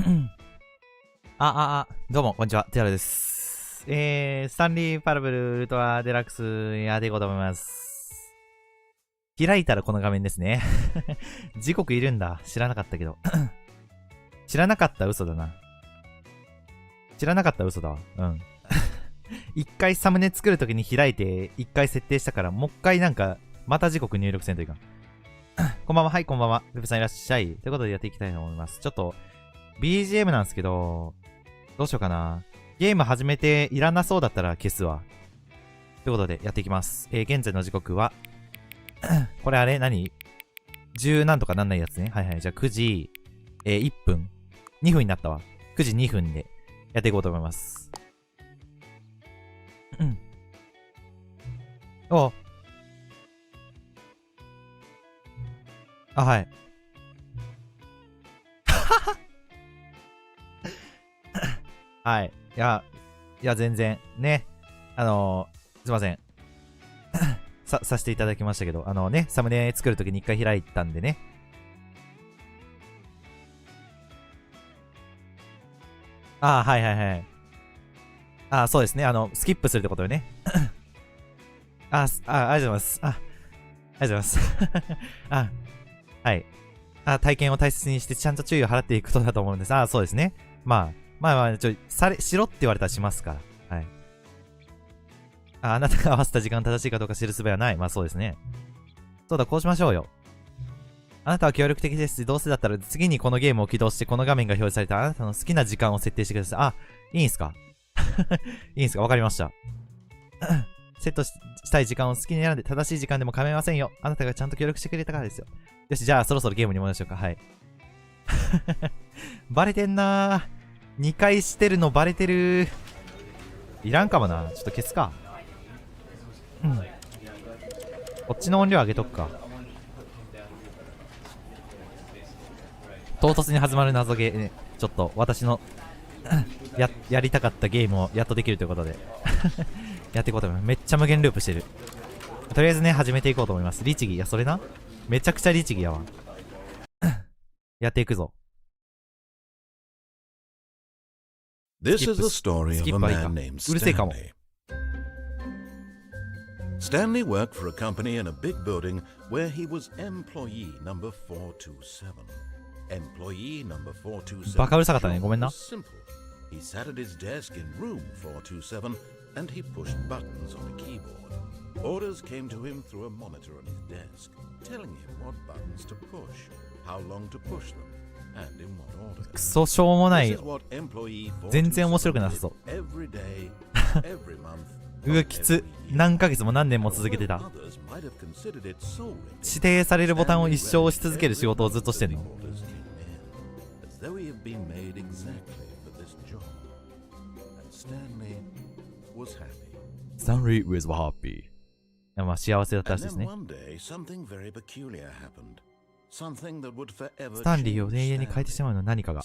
どうも、こんにちは。TR です。スタンリーパラブルウルトラデラックスやっていこうと思います。開いたらこの画面ですね。時刻いるんだ。知らなかったけど。知らなかった嘘だな。知らなかった嘘だわ。うん。一回サムネ作るときに開いて、一回設定したから、もう一回なんか、また時刻入力せんといかん。こんばんは、はい、こんばんは。ペペさんいらっしゃい。ということでやっていきたいと思います。ちょっと、BGM なんですけど、どうしようかな。ゲーム始めていらなそうだったら消すわ。ということでやっていきます。現在の時刻は、これあれ何 ?10 なんとかなんないやつね。はいはい。じゃあ9時、1分。2分になったわ。9時2分でやっていこうと思います。おあ、はい。はい。いや、全然。ね。すいません。させていただきましたけど、サムネ作るときに一回開いたんでね。はいはいはい。そうですね。スキップするってことよね。ありがとうございます。ありがとうございます。はい。体験を大切にしてちゃんと注意を払っていくことだと思うんです。そうですね。まあ、しろって言われたらしますから。はい。あなたが合わせた時間正しいかどうか知る術はない。まあそうですね。そうだ、こうしましょうよ。あなたは協力的です。どうせだったら次にこのゲームを起動してこの画面が表示されたあなたの好きな時間を設定してください。いいんすかいいんすかわかりました。セットしたい時間を好きに選んで正しい時間でも構いませんよ。あなたがちゃんと協力してくれたからですよ。よし、じゃあそろそろゲームに戻りましょうか。はい。バレてんなー。2回してるのバレてる。いらんかもな。ちょっと消すか。こっちの音量上げとくか。唐突に始まる謎ゲー、ね、ちょっと私のやりたかったゲームをやっとできるということでやっていこうと思います。めっちゃ無限ループしてる。とりあえずね、始めていこうと思います。律儀。いや、それな。めちゃくちゃ律儀やわ。やっていくぞ。This is the story of a man named Stanley. Stanley worked for a company in a big building where he was employee number 427. Employee number 427バカうるさかったね。ごめんな。 was simple. He sat at his desk in room 427 and he pushed buttons on a keyboard. Orders came to him through a monitor on his desk, telling him what buttons to push, how long to push them, and in what order. クソしょうもない。 This is what employee 全然面白くなさそう。 every day, every month. うわ、きつ。何ヶ月も何年も続けてた。指定されるボタンを一生押し続ける仕事をずっとしてんの。Stanley was happy。いや、まあ幸せだったらしいですね。スタンリーを永遠に変えてしまうのは何かが。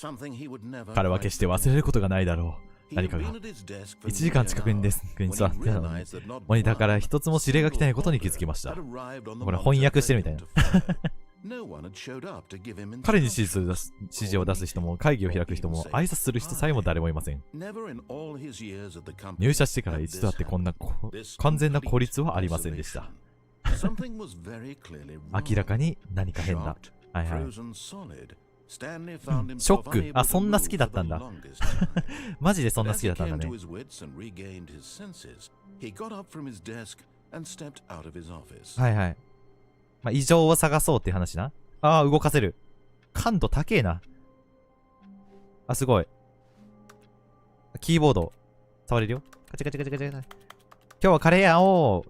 彼は決して忘れることがないだろう。何かが。1時間近くにデスクに座ってたのに、モニターから一つも指令が来てないことに気づきました。これ翻訳してるみたいな。彼に指示を出す人も会議を開く人も挨拶する人さえも誰もいません。入社してから一度あってこんな完全な孤立はありませんでした。明らかに何か変だ。はいはい。ショック。そんな好きだったんだ。マジでそんな好きだったんだね。はいはい。まあ、異常を探そうっていう話な。動かせる。感度高えな。すごい。キーボード。触れるよ。カチカチカチカチカチ。今日はカレーや。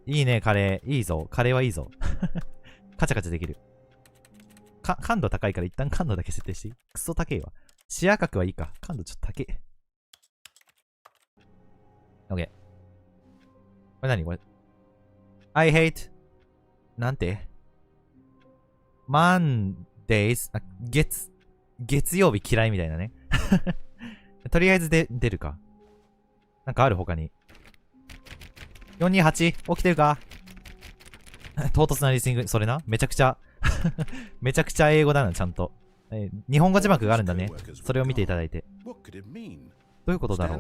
いいね、カレー。いいぞ。カレーはいいぞ。カチャカチャできる。感度高いから一旦感度だけ設定していい？クソ高えわ。視野角はいいか。感度ちょっと高え。OK。これ何これ ?I hate なんて Mondays 月曜日嫌いみたいなね。とりあえず出るか。なんかある他に。428起きてるか唐突なリスニング。それなめちゃくちゃめちゃくちゃ英語だな、ちゃんと。日本語字幕があるんだね。それを見ていただいて。どういうことだろう。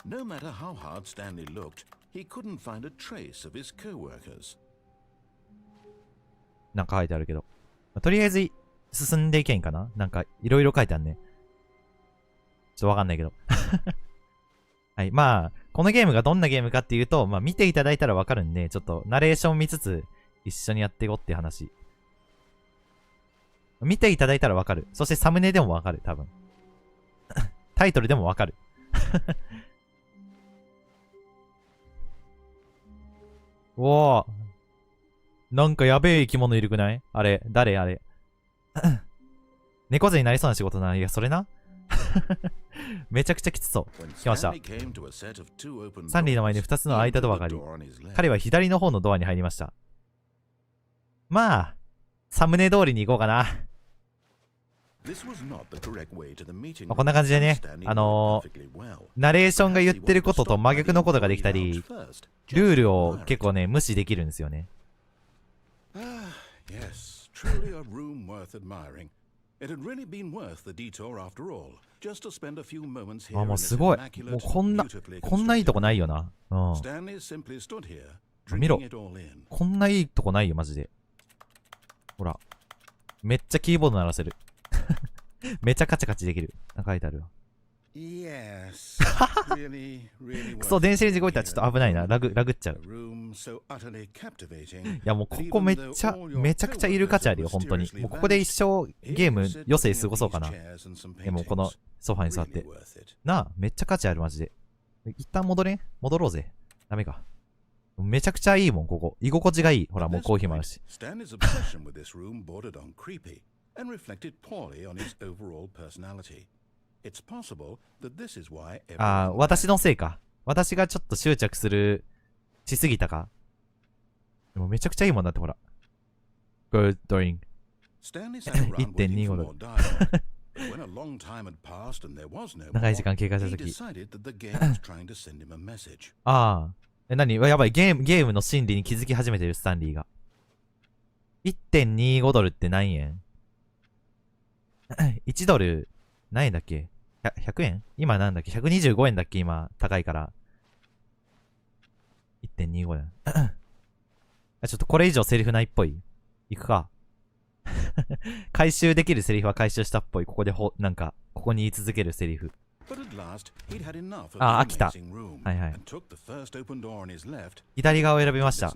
No matter how hard Stanley looked, he couldn't find a trace of his co-workers. なんか書いてあるけど。とりあえず進んでいけんかな。なんかいろいろ書いてあるね。ちょっとわかんないけど。はい。まあ、このゲームがどんなゲームかっていうと、まあ見ていただいたらわかるんで、ちょっとナレーション見つつ一緒にやっていこうっていう話。見ていただいたらわかる。そしてサムネでもわかる、多分。タイトルでもわかる。おー。なんかやべえ生き物いるくないあれ、誰あれ。猫背になりそうな仕事な。いや、それな。めちゃくちゃきつそう。来ました。サンリーの前に2つの開いたドアがあり、彼は左の方のドアに入りました。まあ、サムネ通りに行こうかな。まあ、こんな感じでね、ナレーションが言ってることと真逆のことができたり、ルールを結構ね、無視できるんですよね。あ、もうすごい。もうこんないいとこないよな。うん。見ろ。こんないいとこないよ、マジで。ほら。めっちゃキーボード鳴らせる。めちゃカチャカチできる。なんか書いてあるわ。くそ、電子レンジ動いたらちょっと危ないな。ラグっちゃう。いやもうここめちゃくちゃいる価値あるよ、本当に。もうここで一生ゲーム余生過ごそうかな。でもこのソファに座って。なあ、めっちゃ価値ある、マジで。一旦戻ろうぜ。ダメか。めちゃくちゃいいもん、ここ。居心地がいい。ほら、もうコーヒーもあるし。ああ、私のせいか。私がちょっと執着しすぎたか。でもめちゃくちゃいいもんだって、ほら。Good doing。1.25 ドル。長い時間経過したとき。ああ。何やばい、ゲームの心理に気づき始めてる、スタンリーが。1.25 ドルって何円 ?1 ドル、何円だっけ ?100 円今なんだっけ ?125 円だっけ今、高いから。1.25 円。ちょっとこれ以上セリフないっぽい。いくか。回収できるセリフは回収したっぽい。ここでなんか、ここに言い続けるセリフ。あ、飽きた。はいはい。左側を選びました。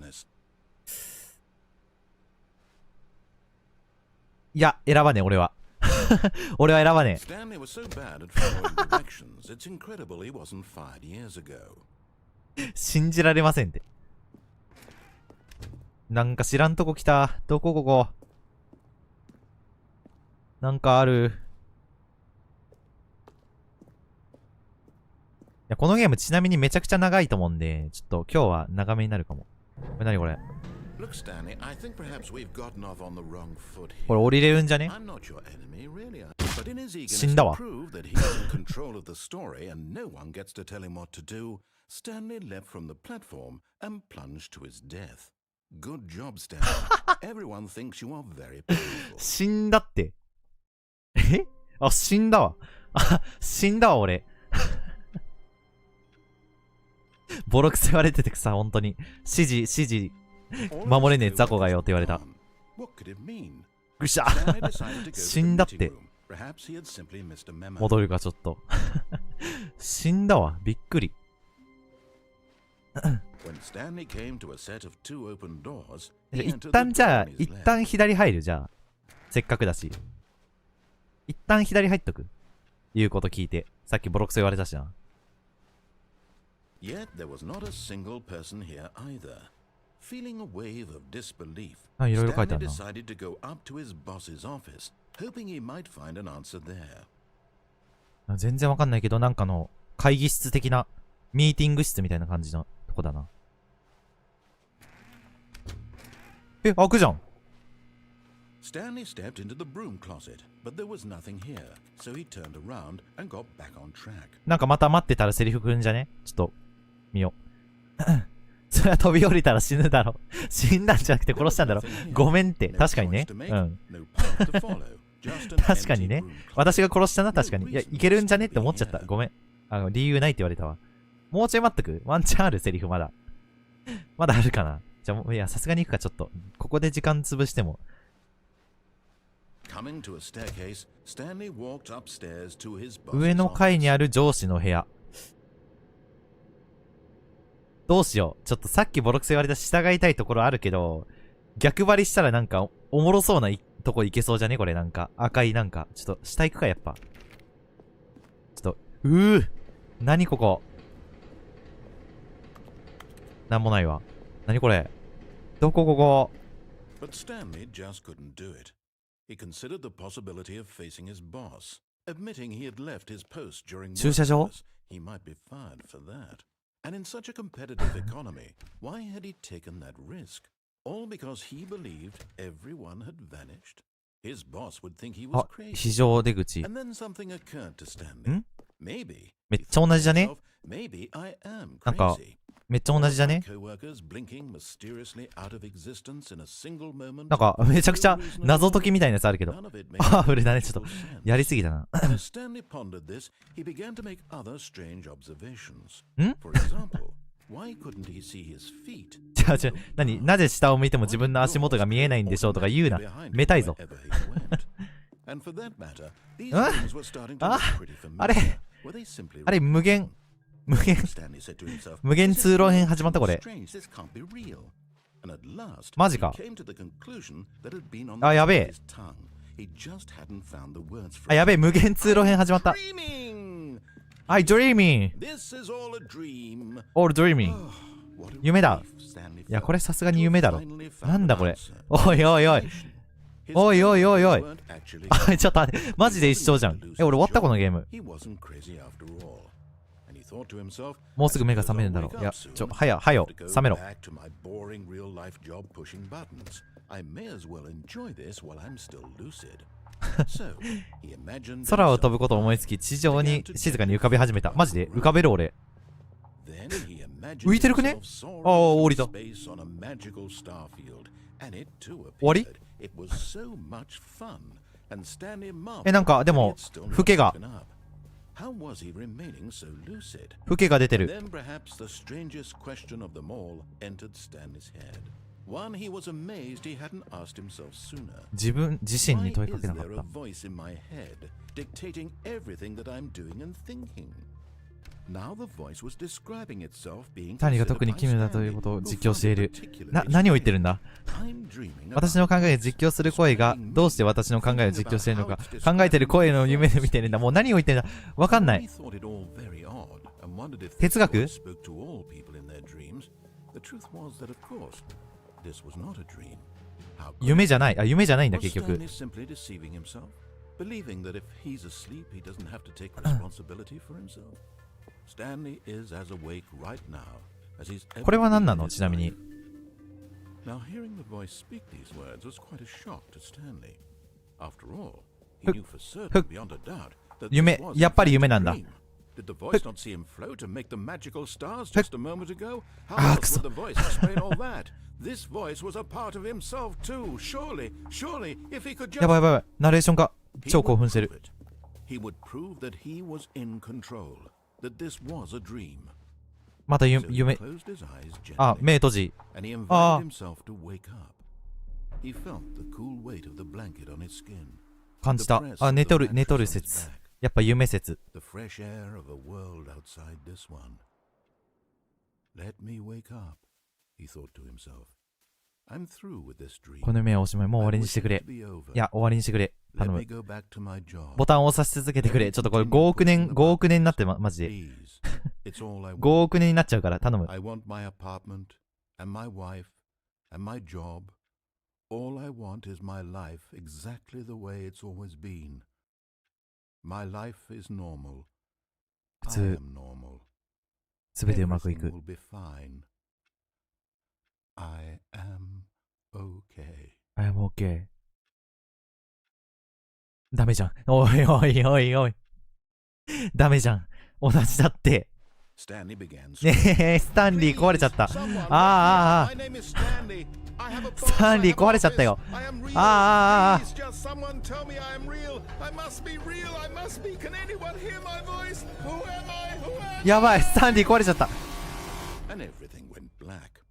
いや、選ばねえ、俺は。俺は選ばねえ。信じられませんって。なんか知らんとこ来た。どこここ。なんかある。いや、このゲームちなみにめちゃくちゃ長いと思うんで、ちょっと今日は長めになるかも。これ何これ。これ降りれるんじゃね？死んだわ。死んだって。え？あ、死んだわ。あ、死んだわ、俺。ボロクソ言われててさ、本当に。指示、守れねえ雑魚がよって言われた。ぐしゃ死んだって。戻るか、ちょっと。死んだわ。びっくり。一旦左入る、じゃあ。せっかくだし。一旦左入っとく。言うこと聞いて。さっきボロクソ言われたしな。あ、いろいろ書いてあるな。全然わかんないけど、なんかの会議室的な、ミーティング室みたいな感じのとこだな。え、開くじゃん。Stanley stepped into the broom closet, but there was nothing here, so he turned around and got back on track. なんかまた待ってたらセリフ来るんじゃね？ちょっと見よう。それは飛び降りたら死ぬだろ。死んだんじゃなくて殺したんだろ。ごめんって。確かにね。うん。確かにね。私が殺したな、確かに。いや、いけるんじゃねって思っちゃった。ごめん。理由ないって言われたわ。もうちょい待っとく？ワンチャンあるセリフまだ。まだあるかな。じゃあ、いや、さすがに行くか、ちょっと。ここで時間潰しても。上の階にある上司の部屋。どうしよう。ちょっとさっきボロクソ言われた従いたいところあるけど、逆張りしたらなんかおもろそうなとこ行けそうじゃねこれなんか。赤いなんか。ちょっと下行くかやっぱ。ちょっと、何ここ。なんもないわ。何これ。どこここ。But Stanley just couldn't do it. He considered the possibility of facing his boss, admitting he had left his post during work hours. He might be fired for that. And in such a competitive economy, why had he taken that risk? All because he believed everyone had vanished. His boss would think he was crazy. 非常出口。And then something occurred to Stanley. Maybe. めっちゃ同じじゃね？ Maybe I am なんか crazy. めっちゃ同じじゃね？なんかめちゃくちゃ謎解きみたいなやつあるけど。パワフルだね。ちょっとやりすぎだな。ん？なぜ下を向いても自分の足元が見えないんでしょうとか言うな。めたいぞ。あれ無限通路編始まったこれ。マジか。あ、やべえ。あ、やべえ、無限通路編始まった。はい、dreaming。all dreaming。夢だ。いや、これさすがに夢だろ。なんだこれ。おいおいおい。おいおいおいおい。あ、ちょっと待って。マジで一生じゃん。俺終わったこのゲーム。もうすぐ目が覚めるんだろう。いや、はよ、覚めろ。空を飛ぶことを思いつき、地上に静かに浮かび始めた。マジで浮かべる俺。浮いてるくね？ああ、降りた。終わり？なんか、でも、フケが出てる。自分自身に問いかけなかった。谷が特に奇妙だということを実況している。何を言ってるんだ？私の考えを実況する声がどうして私の考えを実況しているのか。考えてる声の夢で見てるんだ。もう何を言ってるんだ。わかんない。哲学？夢じゃない。あ、夢じゃないんだ結局。これは何なの？ちなみに。夢、やっぱり夢なんだ。あ、くそ。やばいやばいやばい。ナレーションが超興奮してる。また夢。あ、目閉じ。ああ。感じた。あ、寝とる説。やっぱ夢説。この夢はおしまい。もう終わりにしてくれ。いや、終わりにしてくれ。頼む。ボタンを押さし続けてくれ。ちょっとこれ5億年になって、マジで。5億年になっちゃうから頼む。普通、すべてうまくいく。I am okay. ダメじゃん。おいおいおいおい。ダメじゃん。同じだって。Stanley began ねえ、スタンリー壊れちゃった。ああ、My name is Stanley. I have a スタンリー壊れちゃったよ。 I am real. ああ、 Please, just someone tell me I am real. I must be real. I must be. Can anyone hear my voice? Who am I? Who am やばい、スタンリー壊れちゃった。 And everything went black.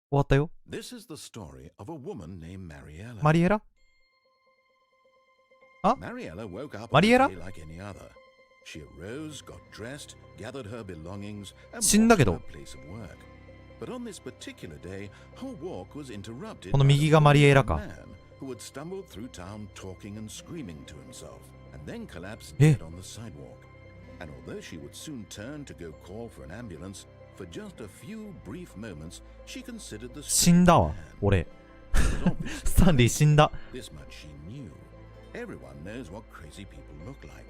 終わったよ。 This is the story of a woman named Mariella. マリエラ Mariella woke up Mariella? one day like any other. She arose, got dressed, gathered her belongings, and 死んだ walked け to ど her place of work. But on this particular day, her walk was interrupted この by 右がマリエラ a か。 man who had stumbled through town talking and screaming to himself, and then collapsed え dead on the sidewalk. And although she would soon turn to go call for an ambulance, for just a few brief moments, she considered the 死んだわ、 man. 俺。 It was obviously スタンリー死んだ。 This much she knew. Everyone knows what crazy people look like.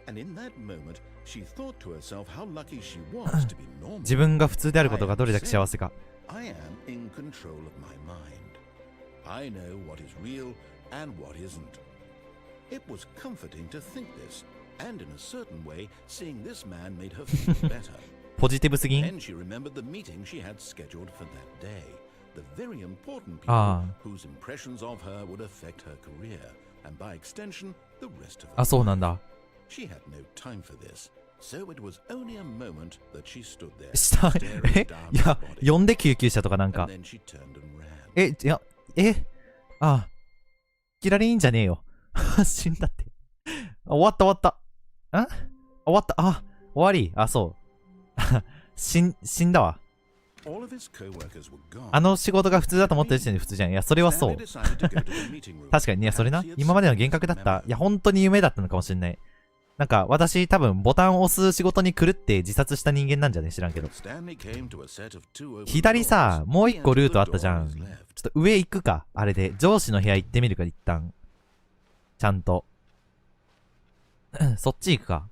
And in that moment, she thought to herself how lucky she was to be normal. 自分が普通であることがどれだけ幸せか。 I am in control of my mind. I know what is real and what isn't. It was comforting to think this, and in a certain way, seeing this man made her feel better. ポジティブすぎん Then she remembered the meeting she had scheduled for that day. The very important people Ah. whose impressions of her would affect her career, and by extension, the rest of her あ、そうなん life. だ。 She had no time for this, so it was only a moment that she stood there, した、 staring え down い her や、 body. 呼んで救急車とかなん And か。 then she turned and ran. え、いや、あ、キラリンじゃねえよ。死んだって。終わった終わった。終わった。あ、終わり。あ、そう。死んだわ。 All of his co-workers were gone. あの仕事が普通だと思ってる時点で普通じゃん。いや、それはそう。 Stanley decided to go to the meeting room. 確かに、いや、それな Perhaps he。had 今までの something 幻覚だっ to た。 remember. いや、本当に夢だったのかもしれない。なんか、私多分ボタンを押す仕事に狂って自殺した人間なんじゃね知らんけど。 Stanley came to a set of two open 左さ、 doors. もう一個 He ルー entered トあっ the たじゃ door ん。 on ち his ょ left. っと上行くか。あれで。上司の部屋行ってみるか、一旦。ちゃんと。そっち行くか。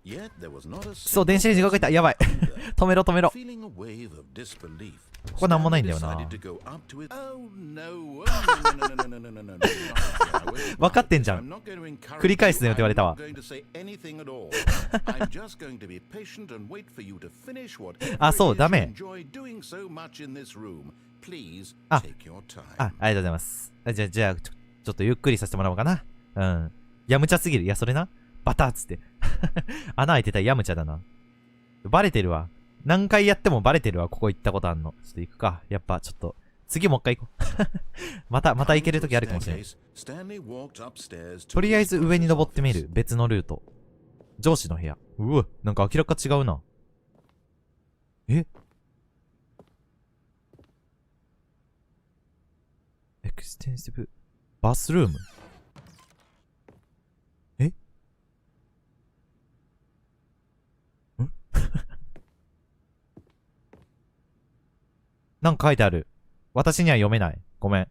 Yet there was not a そう、電子レンジが動いた。やばい。 single 止めろ止めろ。 feeling a wave of disbelief. ここなんもないんだよ Stanley な。 decided to go up to it. Oh no! Oh, no, no, no, no, no, no, no, no, no, no. 分かってんじゃ I'm ん。 not going to encourage 繰り返すなよって言われたわ。 you. I'm not going to say anything at all. I'm just going to be patient and wait for you to finish whatever あ、そう、 it is ダ you メ。 enjoy doing so much in this room. Please あ、 take your time. ありがとうございます。じゃあ、ちょっとゆっくりさせてもらおうかな。うん。やむちゃすぎる。いや、それな。バターっつって。穴開いてたらやむちゃだな。バレてるわ。何回やってもバレてるわ。ここ行ったことあんの。ちょっと行くか。やっぱ、ちょっと。次もう一回行こう。また行けるときあるかもしれない。とりあえず上に登ってみる。別のルート。上司の部屋。うわ、なんか明らか違うな。え？エクステンシブバスルーム。え？んなんか書いてある。私には読めない。ごめん。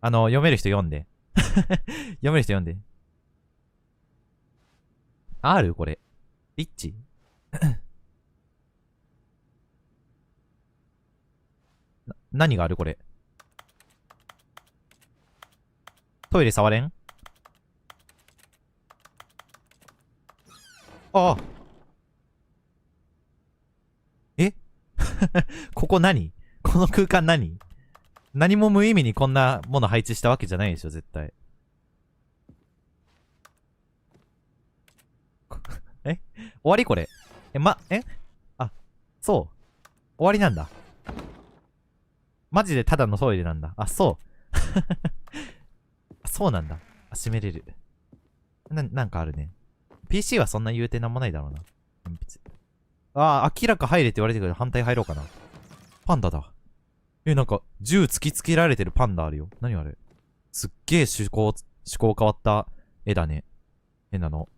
読める人読んで。読める人読んで。R？ これ。リッチ何があるこれ。トイレ触れん？ああ。えここ何？この空間何も無意味にこんなもの配置したわけじゃないでしょ、絶対。終わりこれ。あ、そう。終わりなんだ。マジでただのトイレなんだ。あ、そう。そうなんだ。あ、閉めれる。なんかあるね。PC はそんな言うてなんもないだろうな。鉛筆。ああ、明らか入れって言われてるけど反対入ろうかな。パンダだ。なんか、銃突きつけられてるパンダあるよ。何あれ？すっげえ趣向変わった絵だね。変なの。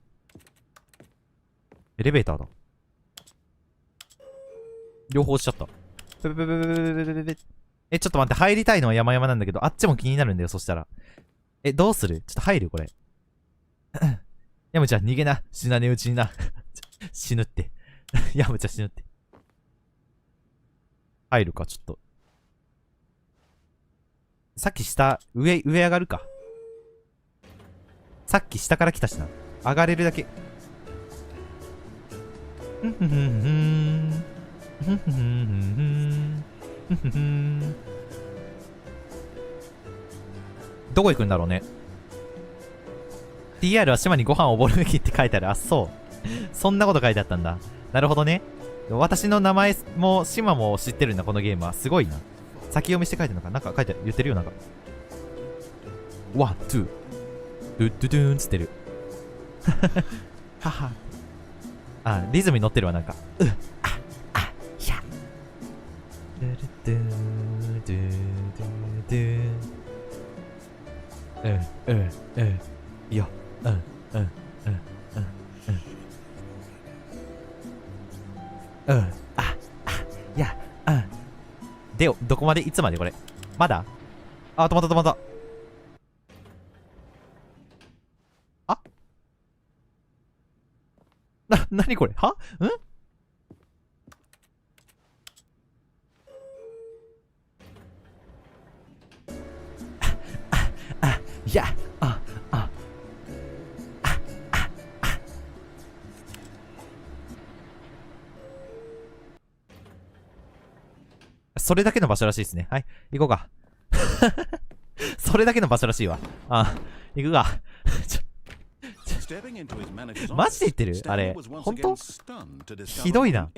エレベーターだ。両方押しちゃった。ちょっと待って、入りたいのは山々なんだけど、あっちも気になるんだよ、そしたら。どうする？ちょっと入るこれ。ヤムちゃん逃げな。死なねえうちにな。死ぬって。ヤムちゃん死ぬって。入るか、ちょっと。さっき下、上上がるか。さっき下から来たしな。上がれるだけ。どこ行くんだろうね。TR は島にご飯をおぼるべきって書いてある。あ、そう。そんなこと書いてあったんだ。なるほどね。私の名前も島も知ってるんだ、このゲームは。すごいな。先読みして書いてるのか。なんか書いてある。言ってるよ、なんか。ワン、ツー。ドゥドゥドゥーンつってる。はは。あ、リズムに乗ってるわ、なんか。ひゃ。ドゥドゥドゥドゥドゥドゥ。いいよ。いや、で、どこまでいつまでこれ。まだあ、止まった。なにこれはいや、それだけの場所らしいですね。はい、行こうか。それだけの場所らしいわ。行くか。マジで言ってるあれ。ほんとひどいな。こ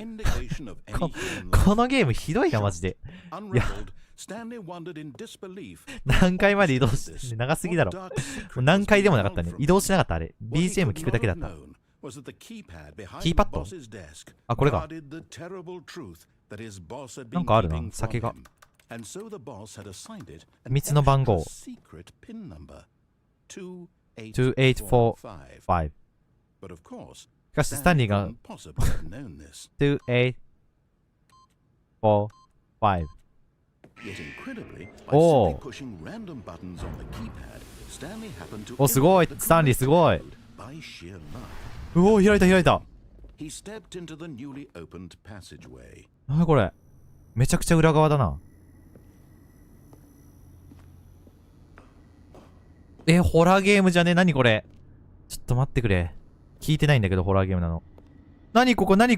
のゲームひどいな、マジで。いや。何回まで移動し、長すぎだろ。もう何回でもなかったね。移動しなかった、あれ。BGM 聞くだけだった。キーパッドあ、これか。なんかあるな、酒が。3つの番号。2845。しかし、スタンリーが2845。お、すごい。スタンリーすごい。うお、開いた。なにこれ。めちゃくちゃ裏側だな。ホラーゲームじゃね？何これ。ちょっと待ってくれ。聞いてないんだけど、ホラーゲームなの。何ここ明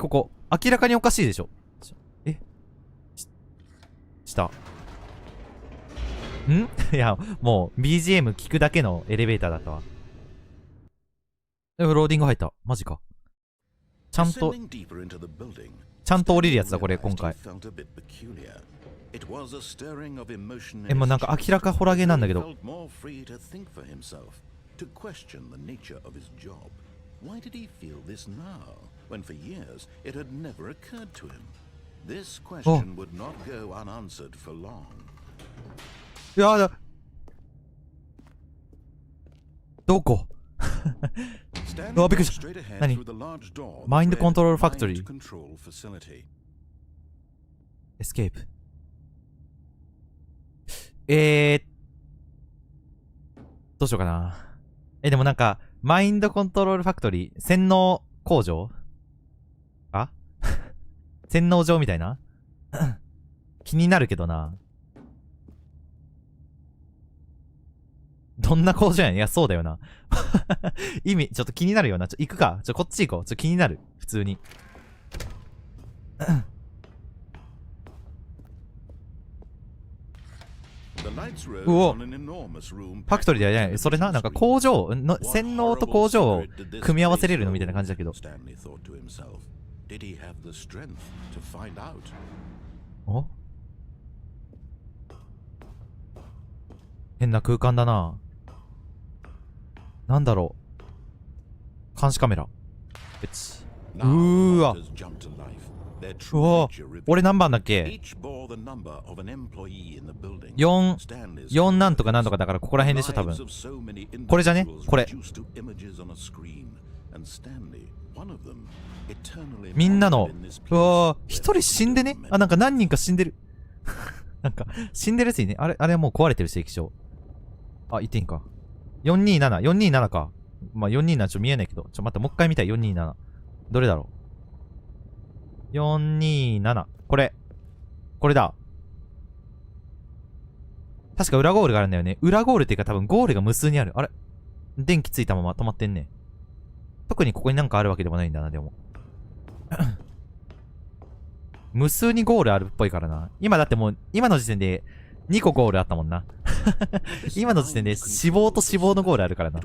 らかにおかしいでしょ。したんいや、もう BGM 聞くだけのエレベーターだったわ。ローディング入った。マジか。ちゃんと降りるやつだ、これ、今回。もうなんか明らかホラゲーなんだけど。やだ。どこうわ、びっくりした。何？マインドコントロールファクトリー。エスケープ。どうしようかな。でもなんか、マインドコントロールファクトリー、洗脳工場洗脳場みたいな気になるけどな。どんな工場やねん。いや、そうだよな。意味、ちょっと気になるよな。行くか。こっち行こう。気になる。普通に。うお。ファクトリーだよね。それな、なんか工場の、洗脳と工場を組み合わせれるのみたいな感じだけど。お？変な空間だな。なんだろう。監視カメラ。うーわ。うわ。俺何番だっけ？ 4なんとかなんとかだからここら辺でしょ、多分。これじゃね？これ。みんなの、うわー、一人死んでね？なんか何人か死んでる。なんか、死んでるやついね。あれはもう壊れてる、正規書。言っていいんか。427か。まあ、427ちょっと見えないけど。待って、もう一回見たい、427。どれだろう。427。これだ。確か裏ゴールがあるんだよね。裏ゴールっていうか多分ゴールが無数にある。あれ電気ついたまま止まってんね。特にここになんかあるわけでもないんだな、でも。無数にゴールあるっぽいからな。今だってもう、今の時点で2個ゴールあったもんな。今の時点で死亡と死亡のゴールあるからな。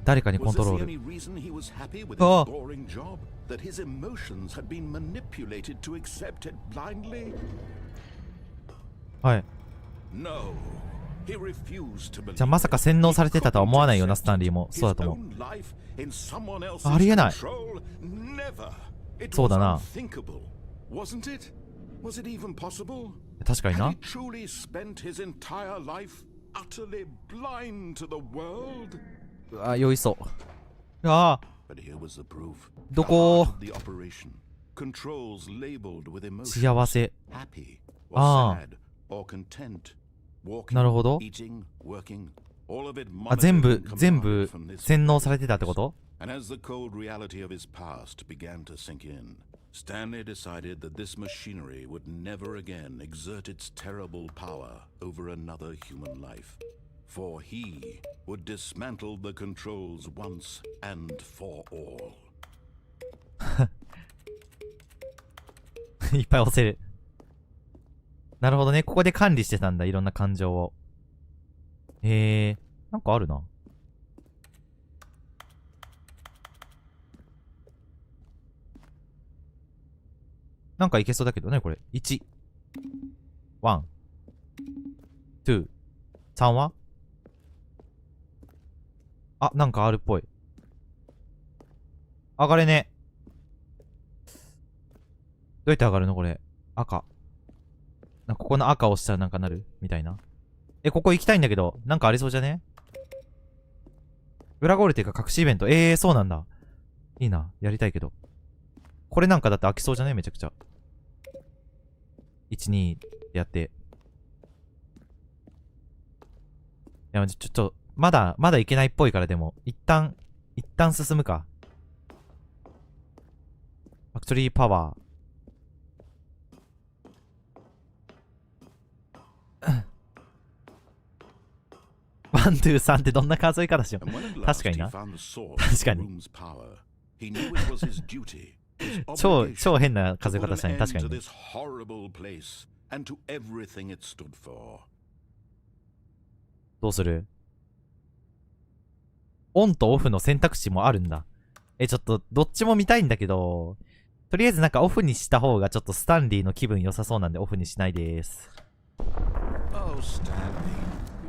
誰かにコントロール。ああ。はい。じゃあまさか洗脳されてたとは思わないよな、スタンリーも。そうだと思う。ありえない。そうだな。確かにな。うわ、酔いそう。ああ。どこ幸せ。ああ。なるほど。あ、全部洗脳されてたってこと？ Stanley decided that this machinery would never again exert its terrible power over another human life, for he would dismantle the controls once and for all. いっぱい押せる。なるほどね。ここで管理してたんだ。いろんな感情を。なんかあるな。なんかいけそうだけどね、これ。1。1。2。3は？あ、なんかあるっぽい。上がれね。どうやって上がるのこれ。赤。ここの赤を押したらなんかなるみたいな。ここ行きたいんだけど、なんかありそうじゃね？裏ゴールっていうか隠しイベント。そうなんだ。いいな。やりたいけど。これなんかだって開きそうじゃね？めちゃくちゃ。1、2ってやって。いや、ちょっと、まだいけないっぽいからでも、一旦進むか。ファクトリーパワー。1、2、3ってどんな数え方しよう。確かにな。確かに。超変な数え方したね。確かにね。どうする？オンとオフの選択肢もあるんだ。ちょっとどっちも見たいんだけど、とりあえずなんかオフにした方がちょっとスタンリーの気分良さそうなんでオフにしないです。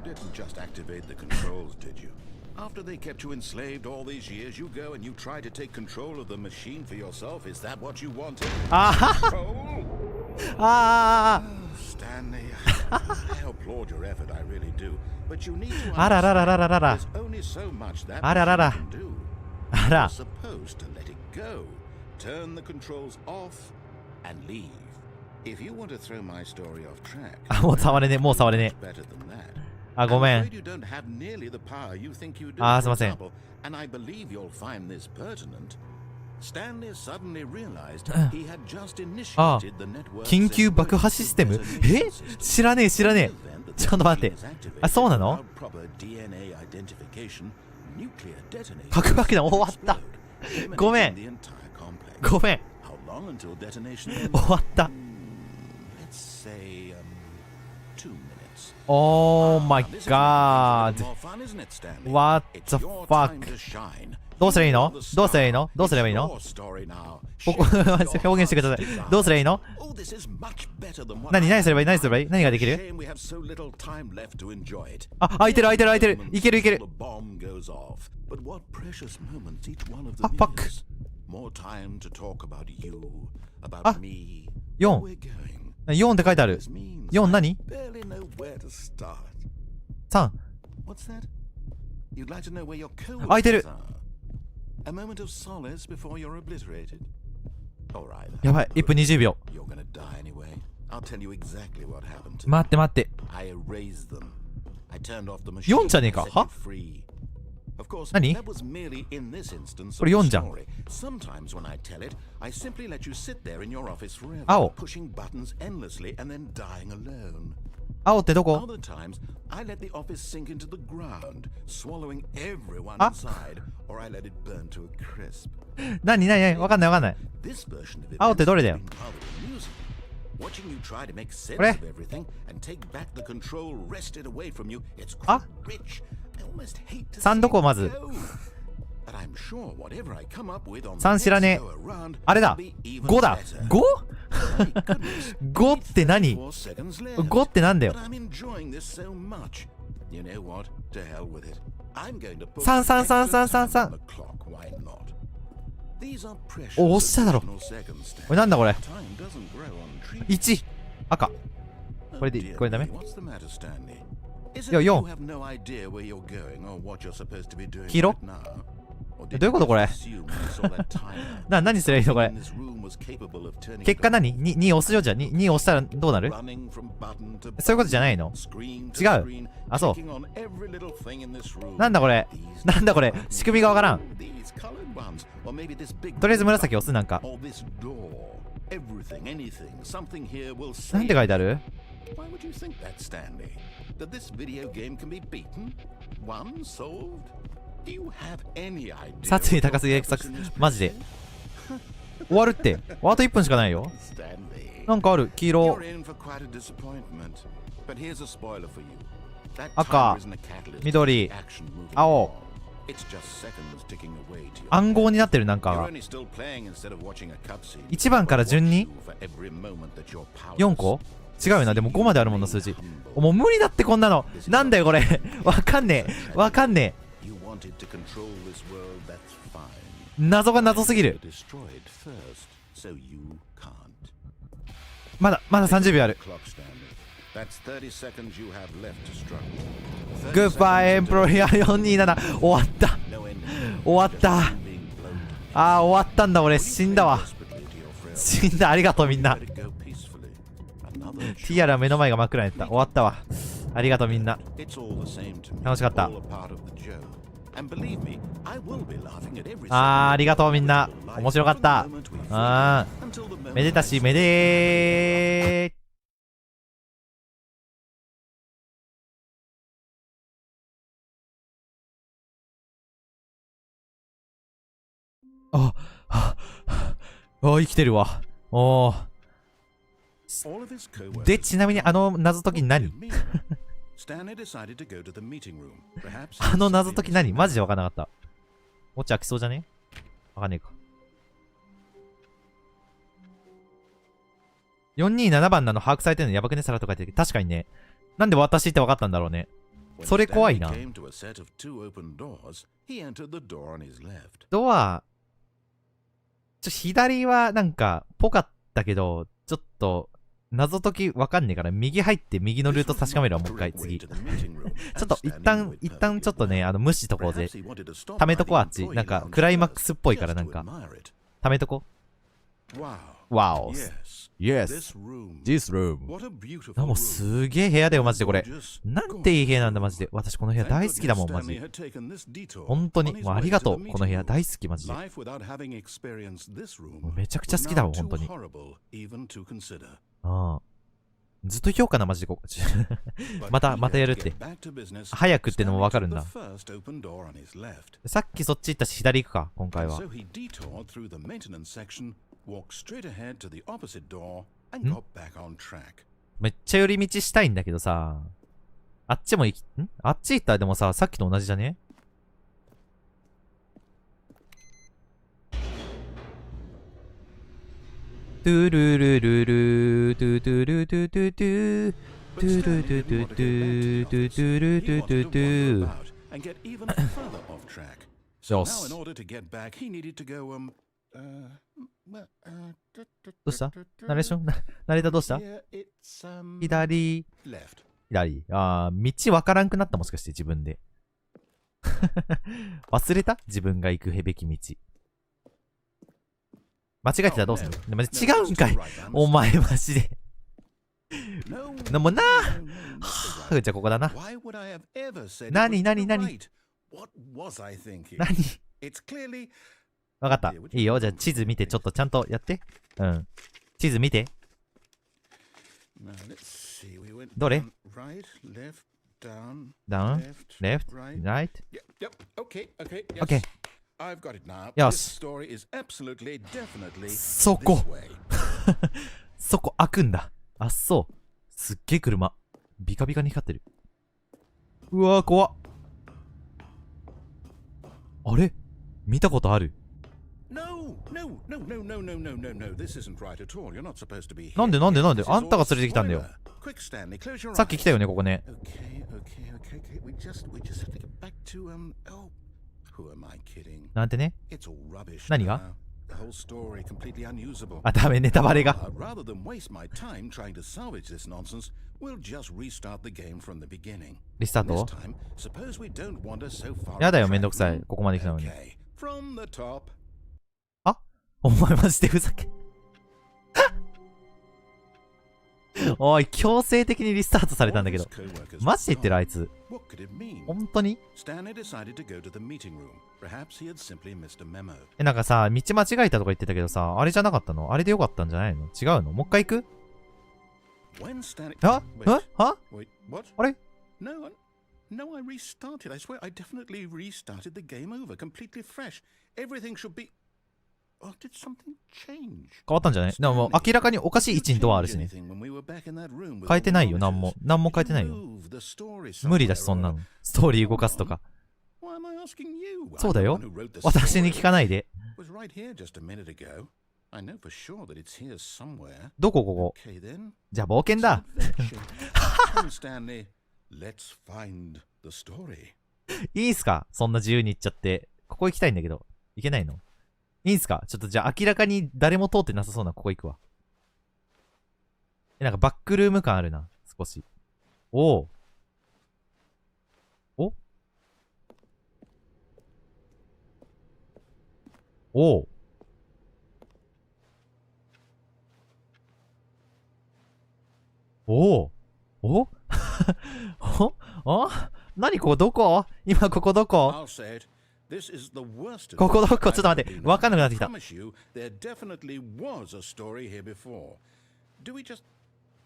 Didn't just activate the controls, did you? After they kept you enslaved all these years, you go and you try to take control of the machine for yourself. Is that what you wanted? Stanley, I applaud your effort, I really do. But you need to understand there's only so much that machine can do. You're supposed to let it go, turn the controls off, and leave. If you want to throw my story off track, もう触れねえ、もう触れねえ。あ、ごめん。あ、すいません。あ、緊急爆破システム？知らねえ。ちょっと待って。あ、そうなの？核爆弾終わった。ごめん。終わった。Oh my god. What the fuck? どうすればいいの？どうすればいいの？ここ表現してください。どうすればいいの？何すればいい？何ができる？あ、開いてる。いける。あ、ファック。あ、4。4って書いてある。4何？ 3。開いてる。やばい、1分20秒。待って。4じゃねえか？は？何？これ4じゃん。青。青ってどこ？あ？何わかんない。青ってどれだよ？これ？あ？3どこまず3知らねえ。あれだ !5 だ 5?5 って何 ?5 ってなんだよ。3。お、押しただろ。これなんだこれ。1。赤。これダメ？いや、4。黄色？どういうことこれ何すりゃいいのこれ。結果何 ?2 押すよじゃあ。2押したらどうなる？そういうことじゃないの？違う。あ、そう。なんだこれ。仕組みがわからん。とりあえず紫押すなんか。なんて書いてある？殺意高すぎる作マジで終わるって。あと1分しかないよ。なんかある。黄色、赤、緑、青。暗号になってる。なんか1番から順に4個違うよな。でも5まであるもんな数字。もう無理だってこんなの。なんだよこれわかんねえ。謎が謎すぎる。まだ30秒ある。グッバイエンプロイヤー427。終わったあー終わったんだ。俺死んだ。ありがとうみんな。TR は目の前が真っ暗になった。終わったわ。ありがとうみんな。楽しかった。ありがとうみんな。面白かった。めでたしめでー。生きてるわ。で、ちなみにあの謎解き何あの謎解き何マジでわかんなかった。もっち開きそうじゃね？わかんねえか。427番なの把握されてるのやばくね？さらとか言ってる。確かにね。なんで私ってわかったんだろうね。それ怖いな。ドア、左はなんか、ぽかったけど、ちょっと、謎解きわかんねえから、右入って右のルート確かめるわ、もう一回、次。ちょっと、一旦ちょっとね、無視しとこうぜ。ためとこあっち。なんか、クライマックスっぽいから、なんか。ためとこ。Wow. Yes. This room. もうすげえ部屋だよ、マジでこれ。なんていい部屋なんだ、マジで。私この部屋大好きだもん、マジで。本当に。もうありがとう。この部屋大好き、マジで。もうめちゃくちゃ好きだもん、本当に。ずっと行こうかな、マジでここ。またやるって。早くってのもわかるんだ。さっきそっち行ったし、左行くか、今回は。めっちゃ寄り道したいんだけどさ。あっちもあっち行ったらでもさ、さっきと同じじゃね？トゥルルルルトゥトゥルトゥトゥトゥトゥルトゥトゥトゥトゥトゥルトゥトゥトゥ。よし。どうした？ナレーション？ナレーターどうした？左。道わからんくなった、もしかして自分で。忘れた？自分が行くべき道。間違えてたらどうすんの？違うんかい。お前マジで。もうなぁ。じゃあここだな。何何わかった。いいよ。じゃあ地図見て、ちょっとちゃんとやって。うん。地図見て。どれ？ Down, left, right. OK。よし。そこ。そこ開くんだ。あ、そう。すっげえ車。ビカビカに光ってる。うわー、怖っ。あれ？見たことある？なんであんたが連れてきたんだよ。さっき来たよね、ここね。なんてね。何が？あ、ダメ、ネタバレが。リスタート？やだよ、めんどくさい。ここまで来たのに。あ？お前マジでふざけ。おい、強制的にリスタートされたんだけど。マジで言ってるあいつ。本当に？なんかさ、道間違えたとか言ってたけどさ、あれじゃなかったの？あれでよかったんじゃないの？違うの？もう一回行く？あ？は？あれ？ No, I restarted. I swear I definitely restarted the game over, completely fresh. Everything should be... Oh, did something change? 変わったんじゃない？でももう明らかにおかしい位置にドアあるしね。変えてないよ、なんも変えてないよ。無理だし、そんなの。ストーリー動かすとか。そうだよ。私に聞かないで。どこここ？じゃあ冒険だ。いいんすか？そんな自由に行っちゃって。ここ行きたいんだけど。行けないの？いいんすか？ちょっとじゃあ明らかに誰も通ってなさそうなここ行くわ。なんかバックルーム感あるな。少し。おお。おおおおおお何ここどこ？今ここどこ？ここどこ？ちょっと待って。わかんなくなってきた。Do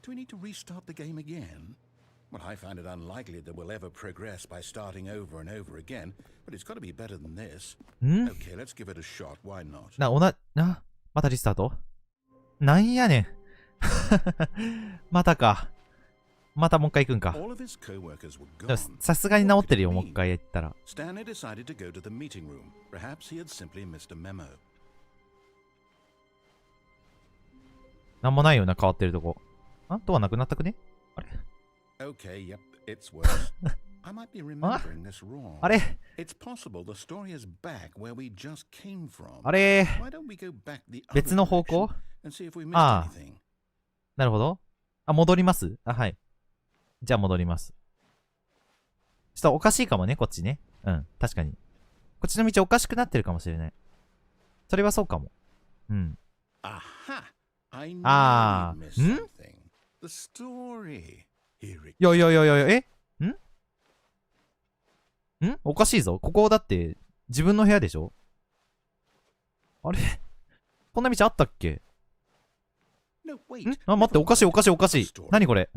we need to restart the game again? Well, I find it unlikely that we'll ever progress by starting over and over again, but it's got to be better than this. Okay, let's give it a shot. Why not? またリスタート？なんやねん。またか。またもう一回行くんか。でもさすがに治ってるよ、もう一回やったら。なんもないよな、変わってるとこ。あとはなくなったくね？あれ？あれ？あれ？別の方向？ああ。なるほど。あ、戻ります？あ、はい。じゃあ戻ります。ちょっとおかしいかもね、こっちね。うん、確かに。こっちの道おかしくなってるかもしれない。それはそうかも。うん。ああ。ん？いやいやいやいや、んおかしいぞ。ここだって、自分の部屋でしょ？あれ？こんな道あったっけ？あ、待って、おかしい。何これ？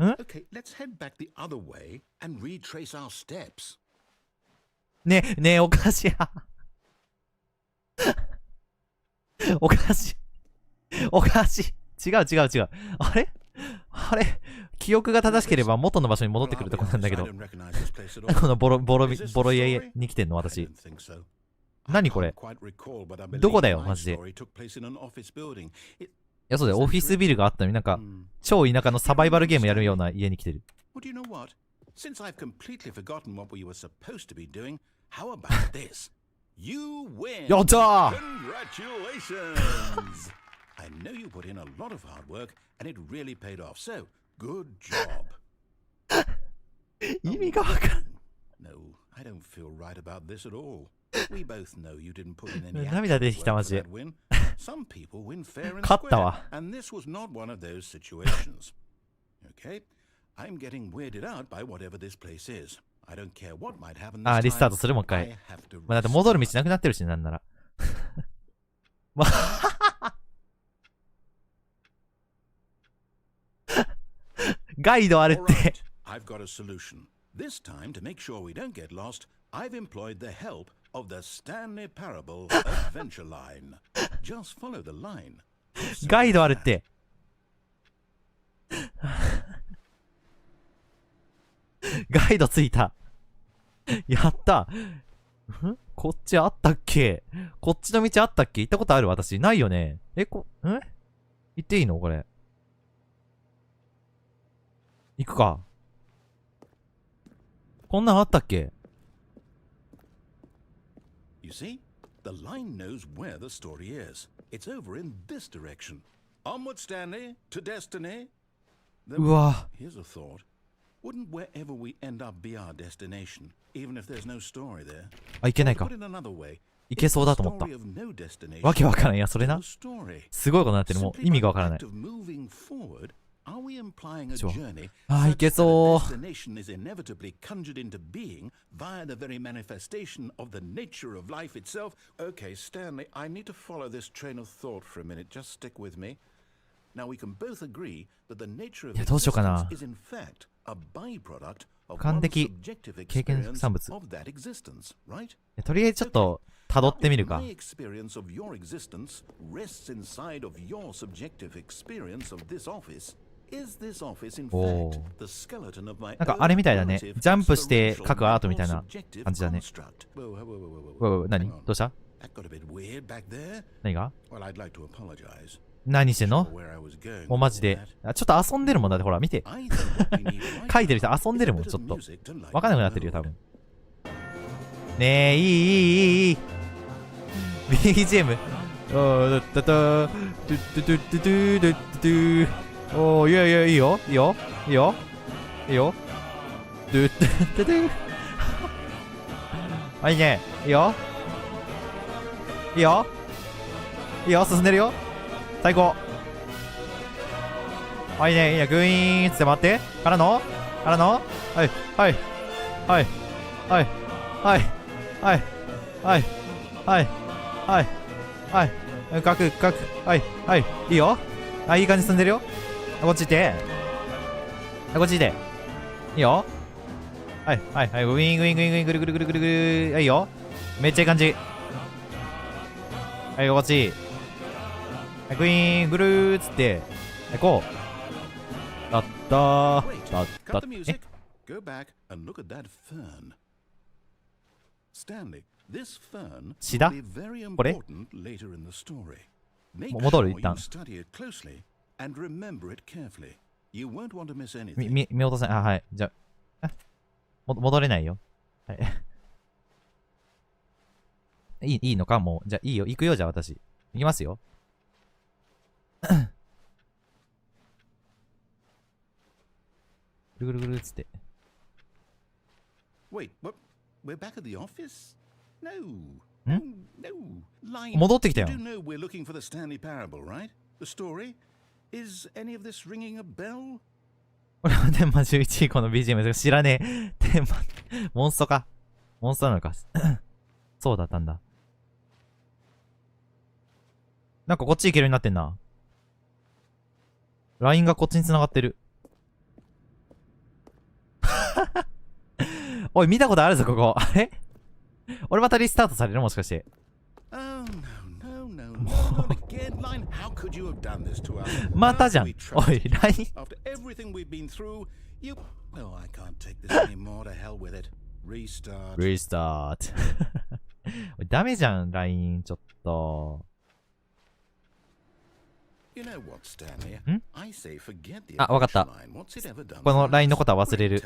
ねえ、おかしい。おかしい。違う。あれ記憶が正しければ元の場所に戻ってくるとこなんだけど。このボロ家に来てんの私。何これ？どこだよ、マジで。いや、そうだよ。オフィスビルがあったのになんか、超田舎のサバイバルゲームやるような家に来てる。やったーI know you put in a lot of hard work and it really paid off. So, good job. 意味がわかん。No, I don't feel right about this at all. We both know you didn't put in any 涙出てきたマジで。Some people win fair and 勝ったわ。 square, and this was not one of those situations. Okay, I'm getting weirded out by whatever this place is. あ、リスタートするもう一回。まあ、だって戻る道なくなってるし、なんなら。まガイドあるって。I've got a solution. This time, to make sure we don't get lost, I've employed the help of the Stanley Parable Adventure Line. Just follow the line. ガイドあるって。ガイドついた。やった。こっちあったっけ？こっちの道あったっけ？行ったことある？私。ないよね。行っていいのこれ。行くか。こんなんあったっけ？ You see? The line knows where the story is. It's over in this direction. Onward, Stanley, to destiny. うわ。 Here's a thought. Wouldn't wherever we end up be our destination, even if there's no story there? あ、いけないか。いけそうだと思った。わけわからん。いや、それな。すごいことになってる。もう意味がわからない。あ、いけそう。Destination is inevitably conjured into being via the very manifestation of the nature of life itself. Okay, Stanley, I need to follow this train of thought for a minute. Just stick with me. Now we can both agree that the nature of existence is in fact a byproduct of one's subjective experience of that existence, right? とりあえずちょっと辿ってみるか。My experience of your existence rests inside of your subjective experience of this office. Is this office in fact the skeleton of my なんかあれみたいだね。ジャンプして描くアートみたいな感じだね。何？どうした？何が？何してんの？もうマジで。ちょっと遊んでるもんだって、ほら見て。書いてる人遊んでるもん、ちょっと。わかんなくなってるよ、多分。ねえ、いい。BGM。おー、いいよ。あ、いいね。いいよ、進んでるよ。最高。あ、いいね。グイーンって待って。からのはい。かく。はい。いいよ。あ、いい感じ進んでるよ。こっち行って。いいよ。はい。グイーン、ぐる。はい、いいよ。めっちゃいい感じ。はい、こっち。グイーン、ぐるーっつって。はい、こう。だったー。シダ？これ？戻る？一旦。見落とせない。あ、はい。じゃあ、戻れないよ。はい。いいのかもう。じゃあ、いいよ。行くよ、じゃあ、私。行きますよ。ぐるっつって。戻ってきたよ。俺は天満11位この BGM 知らねえ。天満、モンストか。モンストなのか。そうだったんだ。なんかこっち行けるようになってんな。ラインがこっちに繋がってる。おい、見たことあるぞ、ここ。あれ？俺またリスタートされる？もしかして。またじゃん。おい、ライン。リスタート。ダメじゃん、ライン。ちょっと。あ、わかった。このラインのことは忘れる。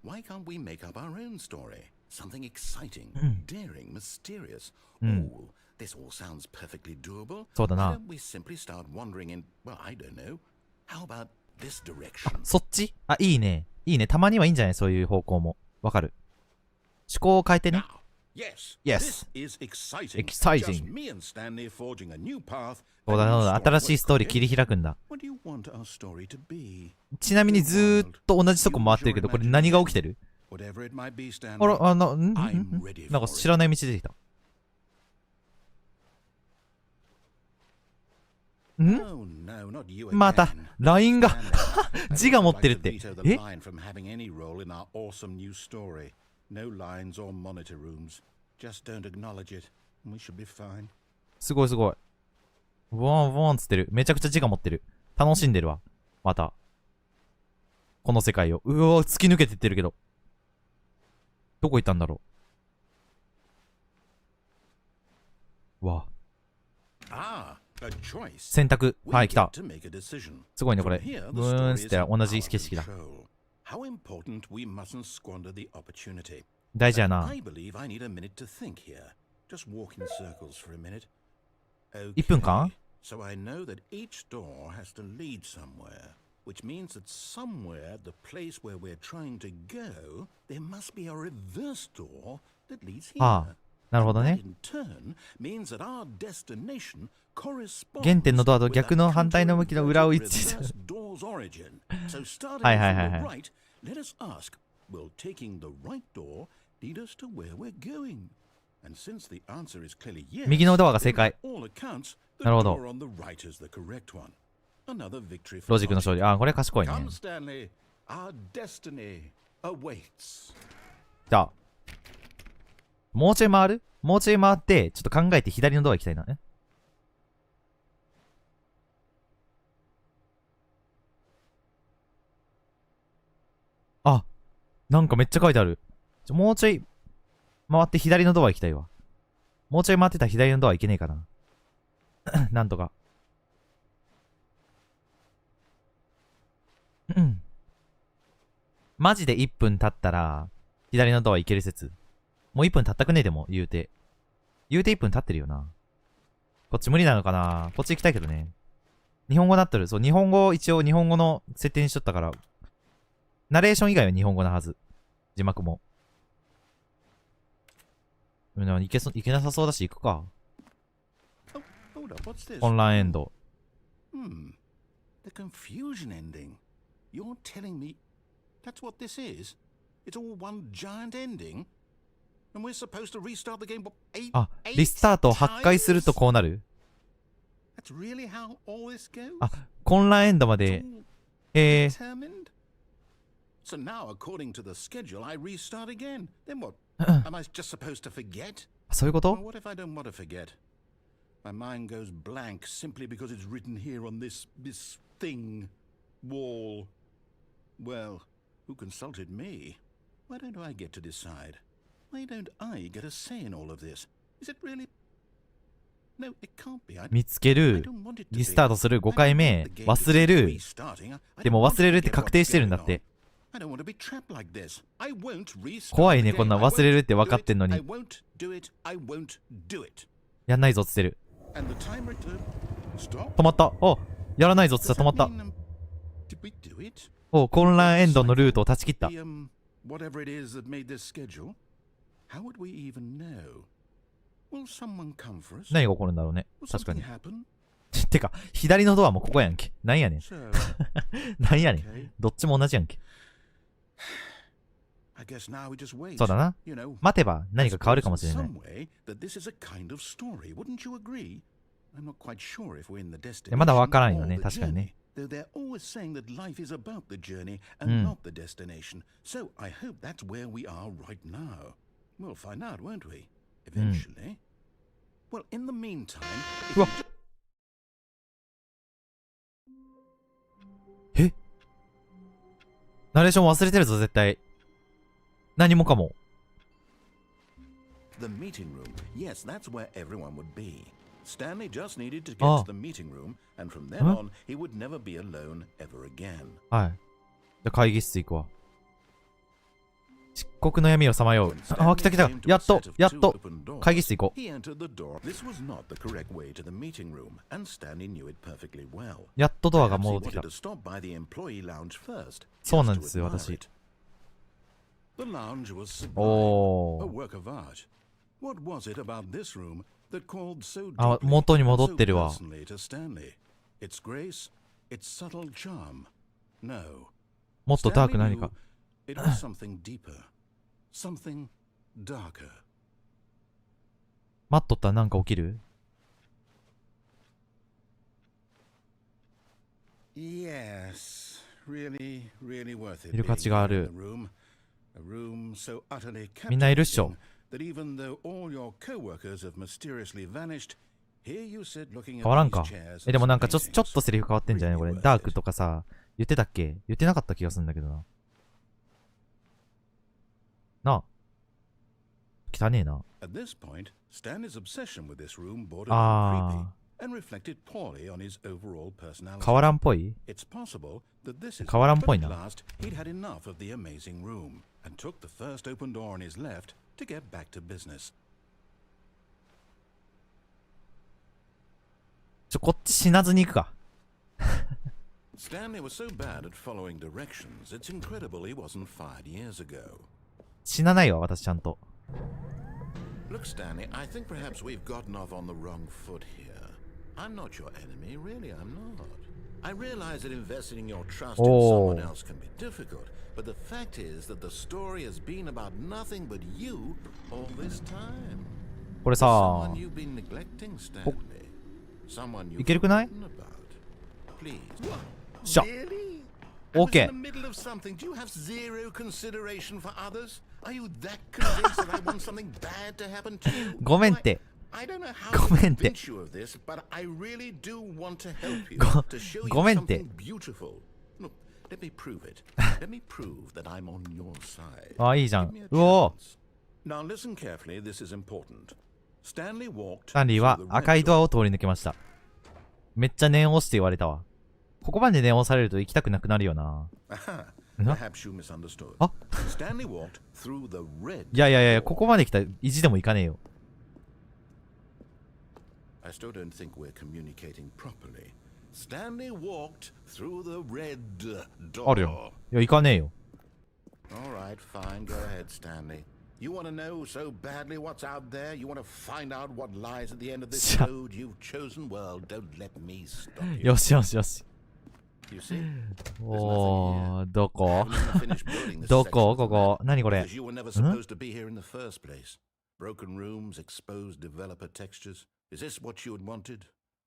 Why can't we make up our own story? Something exciting, daring, mysterious. Oh, this all sounds perfectly doable. Why don't we simply start wandering in, well, I don't know. How about this direction? そっち？あ、いいね。たまにはいいんじゃない？そういう方向も。わかる。思考を変えてね。Yes. This is exciting. Just me and Stanley forging a new path. そうだ、新しいストーリー切り開くんだ。What do you want our story to be? ちなみにずーっと同じとこ回ってるけど、これ何が起きてる？ Whatever it might be, あ Stanley, ら、I'm ready なんか for 知らない道出てきた。it. Oh, no, not you また again. ラインが Stanley, I 字が would 持っ like てる to って。 veto the え line from having any role in our awesome new story. No lines or monitor rooms. Just don't acknowledge it, and we should be fine. すごいすごい。ウォンウォンつってる。めちゃくちゃ字が持ってる。楽しんでるわ。また。この世界を。うわ、突き抜けてってるけど。どこ行ったんだろう。わ。Ah, a choice. 選択。 We はい、来 get た。 to make a decision. すごいね、これ。 From here, ブ the ーン story つっ is て in 同じ our 景色だ。 control. How important we mustn't squander the opportunity. 大事や And な。 I believe I need a minute to think here. Just walk in circles for a minute. 1分間 So I know that each door has to lead somewhere, which means that somewhere at the place where we're trying to go, there must be a reverse door that leads here. ああ、なるほど That ね。 in turn means that our destination corresponds 原点のドアと with 逆 that の反対の向きの裏を counter-inverted 一致 reverse door's origin. So starting はいはい from はい the はい。 right, let us ask, will taking the right door lead us to where we're going? And since the answer is clearly yes, 右のドアが正 then 解。 by all accounts, the なるほど。 door on the right is the correct one. Another victory for ロジックの勝利。あ、これ賢いね。 Come, Stanley. Our destiny awaits. じゃあ。もうちょい回る？もうちょい回って、ちょっと考えて左のドア行きたいな。あ、なんかめっちゃ書いてある。もうちょい回って左のドア行きたいわ。もうちょい回ってたら左のドア行けねえかな。なんとか。マジで1分経ったら、左のドア行ける説。もう1分経ったくねえでも、言うて。言うて1分経ってるよな。こっち無理なのかな。こっち行きたいけどね。日本語なっとる。そう、日本語、一応日本語の設定にしとったから。ナレーション以外は日本語なはず。字幕も。いけなさそうだし、行くか。混乱エンド。The confusion ending. You're telling me that's what this is? It's all one giant ending? And we're supposed to restart the game, what, あ、リスタートを8回するとこうなる？ That's really how all this goes? あ、混乱エンドまで。Determined? So now, according to the schedule, I restart again. Then what? Am I just supposed to forget? そういうこと？ Well, what if I don't want to forget? My mind goes blank simply because it's written here on this thing, wall. Well, who consulted me? Why don't I get to decide? Why don't I get a say in all of this? Is it really? No, it can't be. 見つける。リスタートする。5回目。忘れる。でも忘れるって確定してるんだって。怖いね、こんな忘れるって分かってんのに。やんないぞっつってる。止まった。お、やらないぞっつったら止まった。お、混乱エンドのルートを断ち切った。何が起こるんだろうね。確かに。てか、左のドアもここやんけ。なんやねん。なんやねん。どっちも同じやんけ。そうだな。待てば何か変わるかもしれない。まだわからんよね、確かにね。They're always saying that life is about the journey and not the destination. So I hope that's where we are right now. We'll find out, won't we? Eventually. Well, in the meantime. うわ。え？ナレーション忘れてるぞ、絶対。何もかも。The meeting room. Yes, that's where everyone would be. Stanley just needed to get to the meeting room, and from then on, he would never be alone ever again. はい。じゃあ会議室行くわ。漆黒の闇をさまよう。あ、来た来た。やっと、やっと。会議室行こう。やっとドアが戻ってきた。そうなんですよ、私。おー。あ、元に戻ってるわ。もっとダーク何か。Something darker. 待っとったらなんか起きる？ Yes, really worth it. いる価値がある。 A room so utterly みんないるっしょ。 that even though all your coworkers have mysteriously vanished, here you sit looking 変わら at んか。 these chairs でもなん and かちょっとセリフ変わってんじゃないこれ。ダークとかさ、言ってたっけ？言ってなかった気がするんだけどな。なあ。汚ねえな。At this point, Stanley's obsession with this room bordered on creepy あ and reflected poorly on his overall ー。 personality. 変わらんっぽい？ It's possible that this is 変わらんっぽい but な。 at last he'd had enough of the amazing room and took the first open door on his left to get back to business. こっち死なずに行くか。Stanley was so bad at following directions, it's incredible he wasn't fired years ago. 死なないわ、私ちゃんと。Look, Stanley, I think perhaps we've gotten off on the wrong foot here. I'm not your enemy, really, I'm not. I realize that investing in your trust in someone else can be difficult, but the fact is that the story has been about nothing but you all this time. これさ Someone you've been neglecting, Stanley. Someone you've いけるくない？ forgotten about. Please. しゃ。 Really? OK I was in the middle of something. Do you have zero consideration for others? Are you that convinced that I want something bad to happen to you? ごめんって。 I don't know how to ごめんって。 convince you of this, but I really do want to help you ご to show you ごめんって。 something beautiful. Look, let me prove it. Let me prove that I'm on your side. あ、いいじゃ Give ん me a。うおー。 chance. Now listen carefully. This is important. Stanley walked スタンリーは through the 赤い red ドア door. を通り抜けました。めっちゃ念押して言われたわ。ここまで念押されると行きたくなくなるよな。 Aha. な Perhaps you misunderstood. あ Stanley walked through the red いやいやいや、ここまで来たら意地でも行かねえよ。 I still don't think we're communicating properly. Stanley walked through the red あるよ。 door. いや、行かねえよ。 All right, fine. Go ahead, Stanley. You want to know so badly what's out there? You want to find out what lies at the end of this Shut- road you've chosen? Well, don't let me stop you. よしよしよし。 You see? おー、どこ I haven't even finished building this ど section こ of こ the こ map 何これ because you were never supposed to be here in the first place. Broken rooms, exposed developer textures. Is this what you had wanted?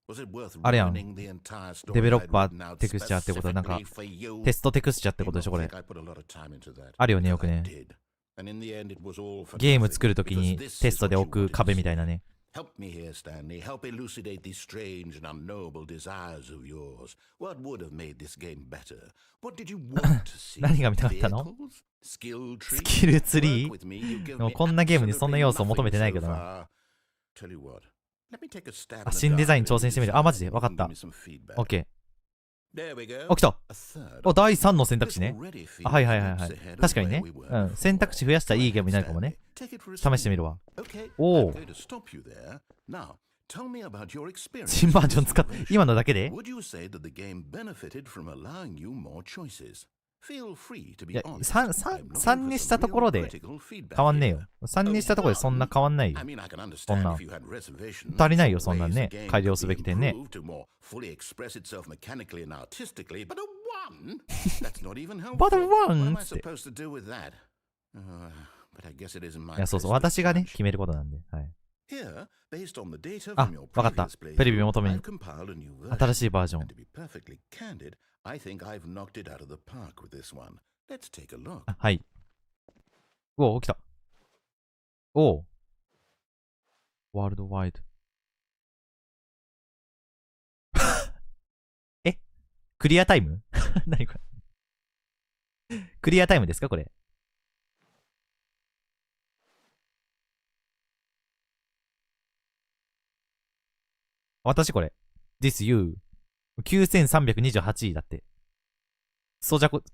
Was it worth あれやん。 ruining the entire story デベロッ I'd パ written ー out テクスチャーってことなんか specifically for you? テストテクスチャーってことでしょこ You れ don't think I put a lot of time into that? あるよねよく Because ね I did. And in the end, it was all for ゲーム nothing, 作るとき because に this テ is ストで what 置 you く wanted to 壁み see. たいなね Help me here, Stanley. Help elucidate these strange and unknowable desires of yours. What would have made this game better? What did you want to see? 何が見たかったの Vehicles? Skill ス tree? キルツリ Work ー with me. You give でも me こんなゲームにそんな absolutely 要素を求め nothing てない so けどな far. Tell you what. Let me take a stab あ at the 新デザイン dark 挑戦してみるあマジでわかった and give me some feedback. OK There we go. あ来た A third. お第3の選択肢 This ね already feels あはいはいはいは leaps い ahead of 確かにね where we う were ん選択肢増やしたらいいゲームになるかもね Take it for a 試してみるわ Okay, お I'm お going to stop you there. Now, tell me about your experience. 新バージョン使って今のだけで Would you say that the game benefited from allowing you more choices? Feel free to い be や honest. 3 I'm looking 3 for に some したとこ real ろで critical feedback 変わんねえ here. よ3にしたところでそんな変わんないよ I mean, I can そん understand な if you had reservations 足りないよ for そんなん ways ね the game 改良 could す be べき点ね improved to more fully express itself mechanically and artistically, but a 1? That's not even helpful. But a What am one? I supposed to do with that? But I guess it isn't my いやそうそう place to 私がね judge. 決めることなんではい Here, based on the data あ from your わかった previous プレビュー playthrough, 求め I've compiled a new version. 新しいバージョン And to be perfectly candid, I think I've knocked it out of the park with this one. Let's take a look. あはいおお来たおおワールドワイドえクリアタイム何これクリアタイムですかこれ私これ This you 9328位だってク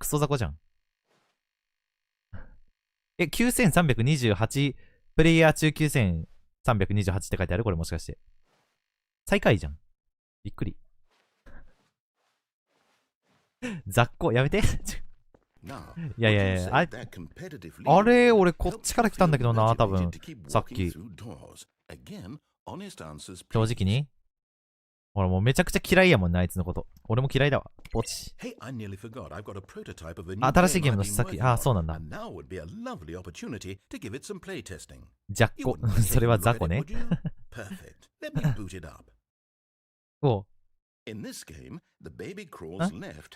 ソ雑魚じゃんえ9328プレイヤー中9328って書いてあるこれもしかして最下位じゃんびっくり雑魚やめていやいやいやあれ俺こっちから来たんだけどな多分さっき正直にほらもうめちゃくちゃ嫌いやもんな、あいつのこと。俺も嫌いだわ。ポチ。新しいゲームの試作機。ああ、そうなんだ。ジャッコ。それは雑魚ね。おう。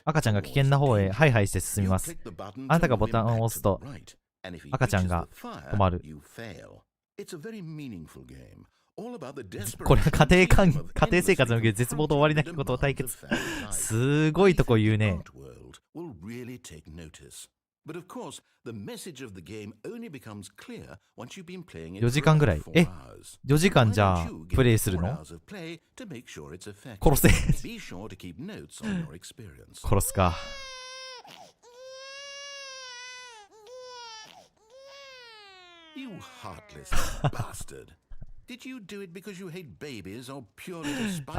赤ちゃんが危険な方へハイハイして進みます。あなたがボタンを押すと赤ちゃんが止まる。これは家庭生活における絶望と終わりなきことを対決。すごいとこ言うね。4時間ぐらい。え、4時間じゃあプレイするの？殺せ。殺すか。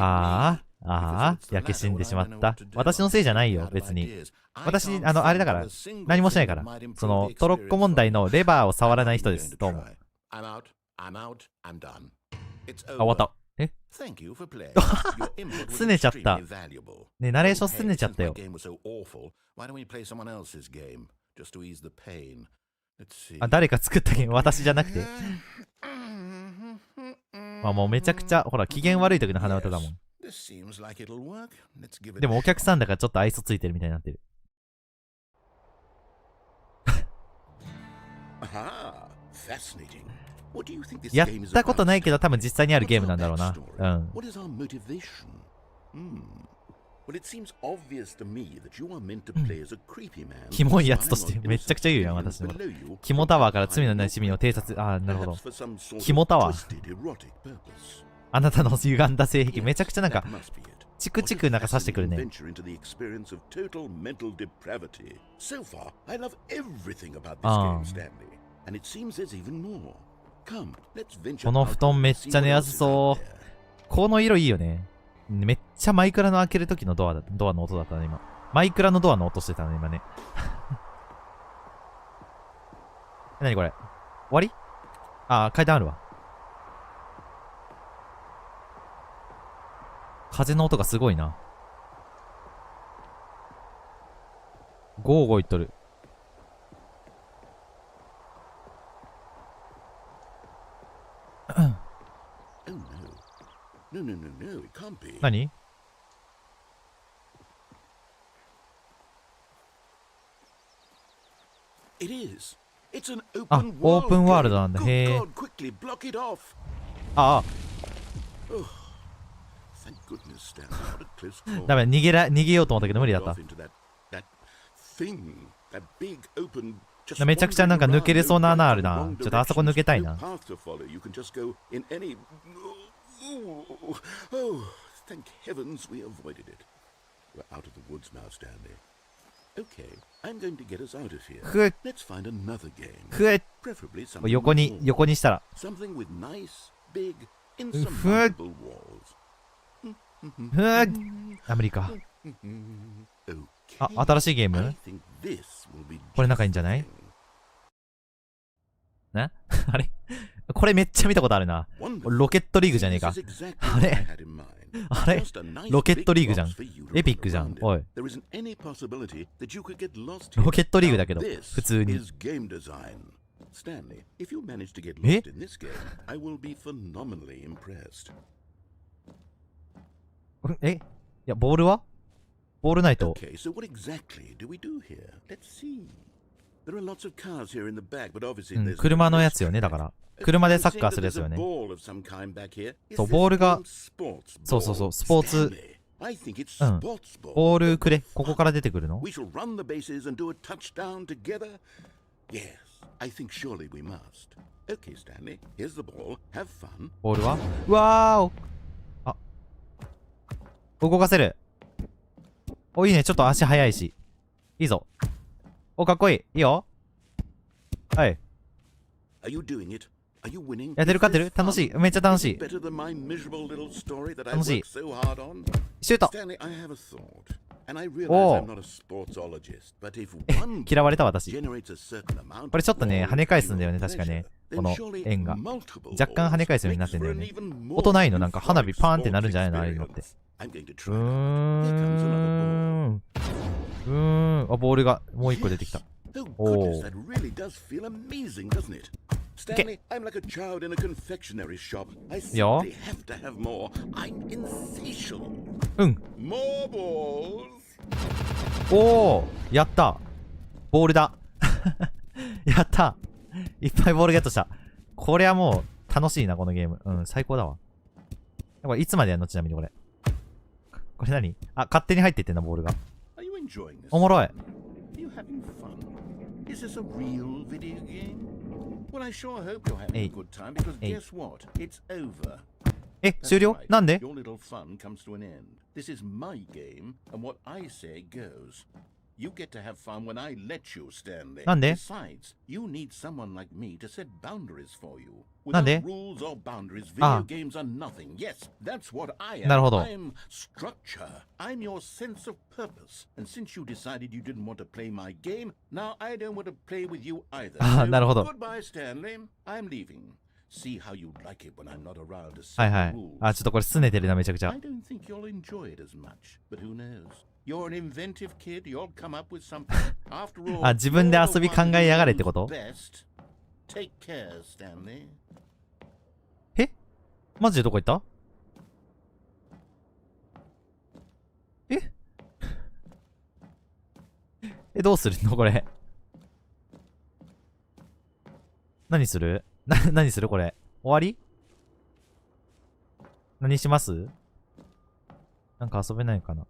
ああ、焼け死んでしまった。私のせいじゃないよ、別に。私、あれだから、何もしないから。その、トロッコ問題のレバーを触らない人です。どうも。あ、終わった。えすねちゃった。ね、ナレーションすねちゃったよ。あ、誰か作ったゲーム、私じゃなくて。まあもうめちゃくちゃ、ほら、機嫌悪い時の鼻歌だもん。でもお客さんだからちょっと愛想ついてるみたいになってる。やったことないけど多分実際にあるゲームなんだろうな。うん。キモいやつとしてめちゃくちゃ言うやん、私のこと。キモタワーから罪のない市民を偵察。ああ、なるほど。キモタワー。あなたの歪んだ性癖、めちゃくちゃなんか、チクチクなんか刺してくるね。ああ。この布団めっちゃ寝やすそう。この色いいよね。めっちゃマイクラの開ける時のドアの音だったね、今。マイクラのドアの音してたね、今ね。何これ？終わり？あ、階段あるわ。風の音がすごいな。ゴーゴーいっとる。何？あ、オープンワールドなんだ。へえ。ああ。ダメ、逃げようと思ったけど無理だった。めちゃくちゃなんか抜けれそうな穴あるな。ちょっとあそこ抜けたいな。ふっふっ横にしたらふっふっアメリカ。あ、新しいゲーム？これ仲いいんじゃない？ねあれこれめっちゃ見たことあるな。ロケットリーグじゃねえか。あれロケットリーグじゃん。エピックじゃん。おい。ロケットリーグだけど、普通に。え？え？いや、ボールは？ボールないと。うん、車のやつよね、だから。車でサッカーするやつよね。そう、ボールが、そうそうそう、スポーツ、うん。ボールくれ。ここから出てくるの？ボールは？うわーお。あ。動かせる。お、いいね。ちょっと足速いし。いいぞ。お、かっこいい。いいよ。はい。やってる勝ってる？楽しい。めっちゃ楽しい。楽しい。シュート。おお。嫌われた私。これちょっとね、跳ね返すんだよね、確かね。この円が。若干跳ね返すようになってんだよね。音ないの？なんか花火パーンってなるんじゃないの？ああいうのって。I'm going to う try. Here comes another ball. あ、ボールがもう一個出てきた。 Oh goodness, that really does feel amazing, doesn't it? Stanley, I'm like a child in a confectionery shop. I simply have to have more. I'm insatiable. うん。 More balls. おー、やった。ボールだ。やった。いっぱいボールゲットした。これはもう楽しいな、このゲーム。うん、最高だわ。これいつまでやんの？ちなみにこれ。これ何？あ、勝手に入っていってんな、ボールが。おもろい。Is this a real video game? Well, I sure hope you're having a good time because guess what? It's over. え、終了？なんで？ Your little fun comes to an end. This is my game, and what I say goes. You get to have fun when I let you, Stanley. なんで？ Besides, you need someone like me to set boundaries for you. なんで？ Without rules or boundaries, video games are nothing. Yes, that's what I am. なるほど。I'm structure. I'm your sense of purpose. And since you decided you didn't want to play my game, now I don't want to play with you either. あ、なるほど。 Goodbye, Stanley. I'm leaving. See how you like it when I'm not around to はい set はい。 rules. あ、ちょっとこれ拗ねてるな、めちゃくちゃ。 I don't think you'll enjoy it as much, but who knows? You're an inventive kid. You'll come up with something. After all, あ、自分で遊び考えやがれってこと？ best. Take care, Stanley. え？マジでどこ行った？え？え、どうするのこれ。何する？何するこれ。終わり？何します？なんか遊べないかな。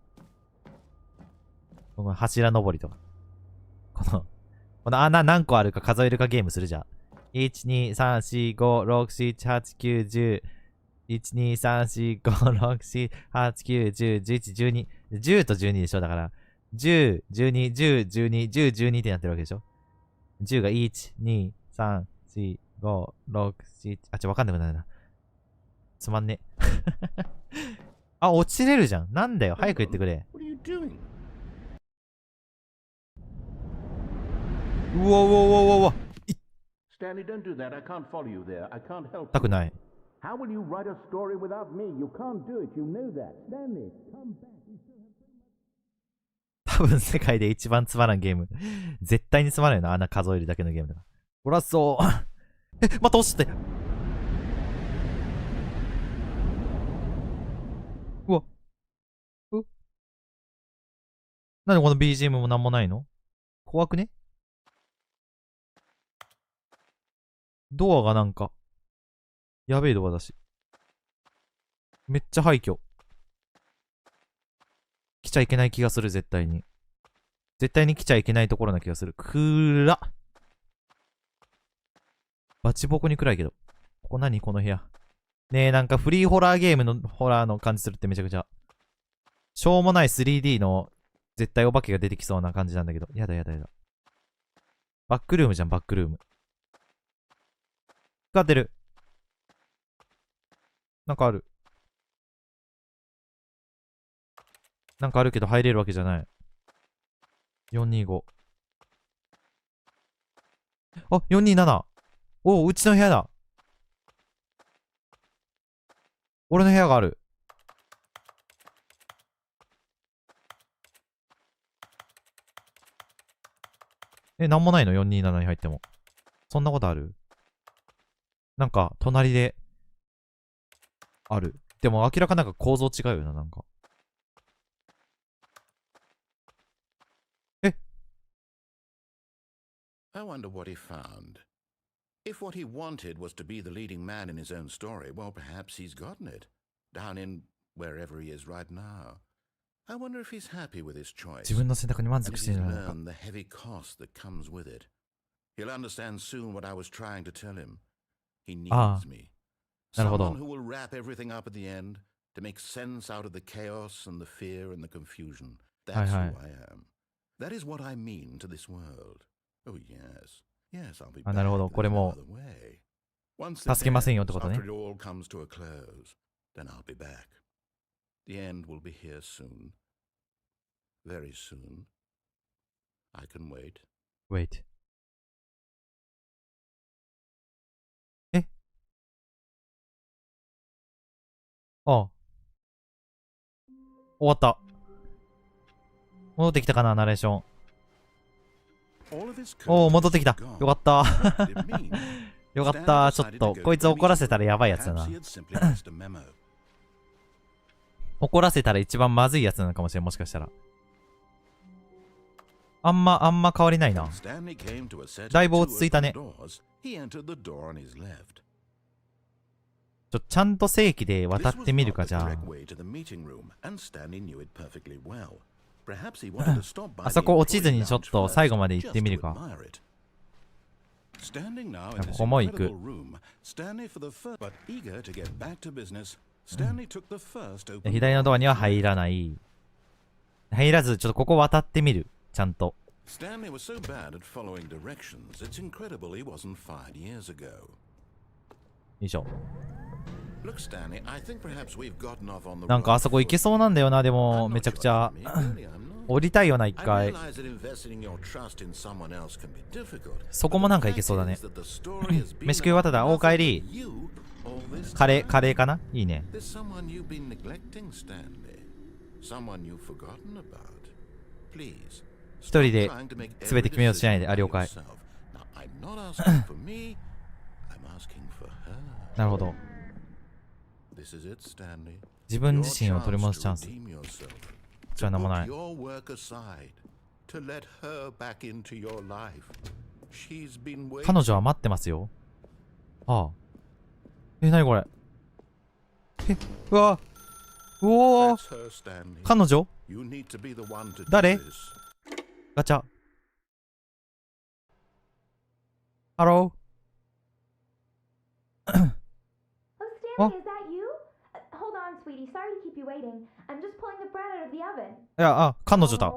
この柱登りとか。この穴何個あるか数えるかゲームするじゃん。1、2、3、4、5、6、7、8、9、10。1、2、3、4、5、6、7、8、9、10、11、12。10と12でしょだから。10、12、10、12、10、12ってなってるわけでしょ ?10 が1、2、3、4、5、6、7。あ、わかんなくなるな。つまんね。あ、落ちれるじゃん。なんだよ。早く言ってくれ。うわうわうわうわうわ。Stanley, don't do that. I can't follow you there. I can't help たくない。How will you write a story without me? You can't do it. You know that. Stanley, come back. 多分世界で一番つまらんゲーム。絶対につまらんよな。穴数えるだけのゲームだから。ほらそう。え、また落ちて。うわ。なんでこの BGM もなんもないの？怖くね？ドアがなんか、やべえドアだし。めっちゃ廃墟。来ちゃいけない気がする、絶対に。絶対に来ちゃいけないところな気がする。くらっ。バチボコに暗いけど。ここ何この部屋。ねえ、なんかフリーホラーゲームのホラーの感じするってめちゃくちゃ。しょうもない 3D の絶対お化けが出てきそうな感じなんだけど。やだやだやだ。バックルームじゃん、バックルーム。使ってる。なんかある。なんかあるけど入れるわけじゃない。425。あ、427。おう、うちの部屋だ。俺の部屋がある。え、なんもないの ?427 に入っても。そんなことある？なんか、隣で、ある。でも明らかなんか構造違うよな、なんか。え？ I wonder what he found. If what he wanted was to be the leading man in his own story, well, perhaps he's gotten it. Down in wherever he is right now. I wonder if he's happy with his choice. 自分の選択に満 And 足 if してい he's るのか。 learned the heavy cost that comes with it. He'll understand soon what I was trying to tell him. He needs me. なるほど。 Someone who will wrap everything up at the end to make sense out of the chaos and the fear and the confusion. That's who I am. That is what I mean to this world. Oh, yes. Yes, I'll be あ、 back. なるほど。これ There's も no other way. Once 助けませんよってことね。 after it all comes to a close, then I'll be back. The end will be here soon. Very soon. I can wait. Wait. え？ああ。終わった。戻ってきたかな、ナレーション。おお、戻ってきた。よかった。よかった。ちょっと、こいつ怒らせたらやばいやつだな。怒らせたら一番まずいやつなのかもしれん、もしかしたら。あんま変わりないな。だいぶ落ち着いたね。ちゃんと正規で渡ってみるか、じゃあ。あそこ落ちずにちょっと最後まで行ってみるか。ここも行く。左のドアには入らない。入らず、ちょっとここ渡ってみる。ちゃんと。よいしょ。なんかあそこ行けそうなんだよな、でも、めちゃくちゃ。降りたいよな、一回。そこもなんか行けそうだね。飯食い終わっただ、お帰り。カレーかな、いいね。一人で全て決めようとしないで、了解。なるほど。自分自身を取り戻すチャンス。じゃあ何もない。彼女は待ってますよ。ああ。なにこれ。うわ。うおー。彼女？誰？ガチャ。ハロー。いや、彼女だ。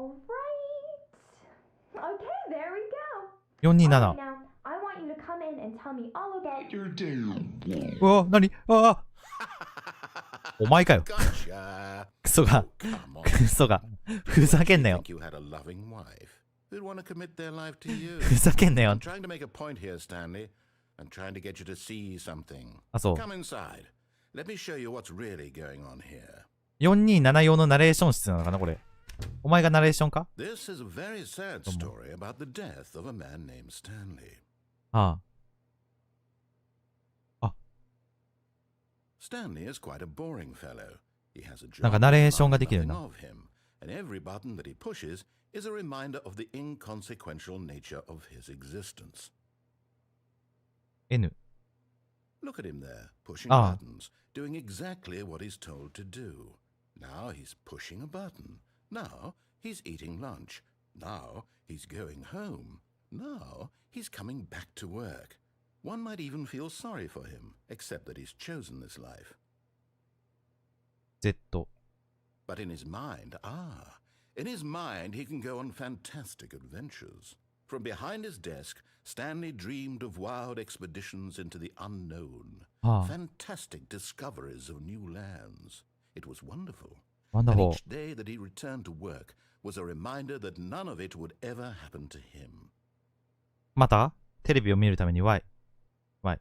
427。うわ、なに？お前かよ。クソが。ふざけんなよ。ふざけんなよ。あ、そう。427用のナレーション室なのかな、これ。お前がナレーションか？ああ。なんかナレーションができるな。N。Look at him there, pushing buttons, doing exactly what he's told to do. Now he's pushing a button. Now he's eating lunch. Now he's going home. Now he's coming back to work. One might even feel sorry for him, except that he's chosen this life. Z. But in his mind, he can go on fantastic adventures. From behind his desk, Stanley dreamed of wild expeditions into the unknown, fantastic discoveries of new lands. It was wonderful. And each day that he returned to work was a reminder that none of it would ever happen to him. またテレビを見るために Y。ね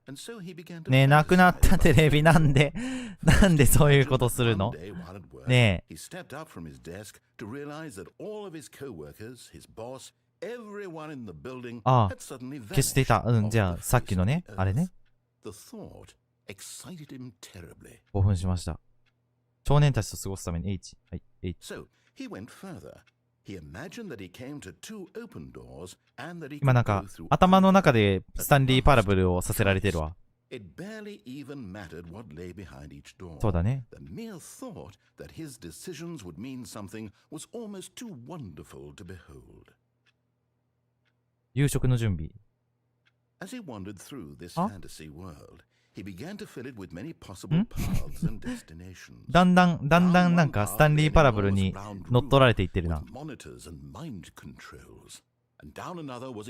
え、なくなったテレビなんでそういうことするの？ねえ。ああ、消していた。じゃあ、さっきのね、あれね。興奮しました。少年たちと過ごすために H。はい、H。今なんか、頭の中でスタンリーパラブルをさせられてるわ。そうだね。夕食の準備。だんだんなんかスタンリーパラブルに乗っ取られていってるな。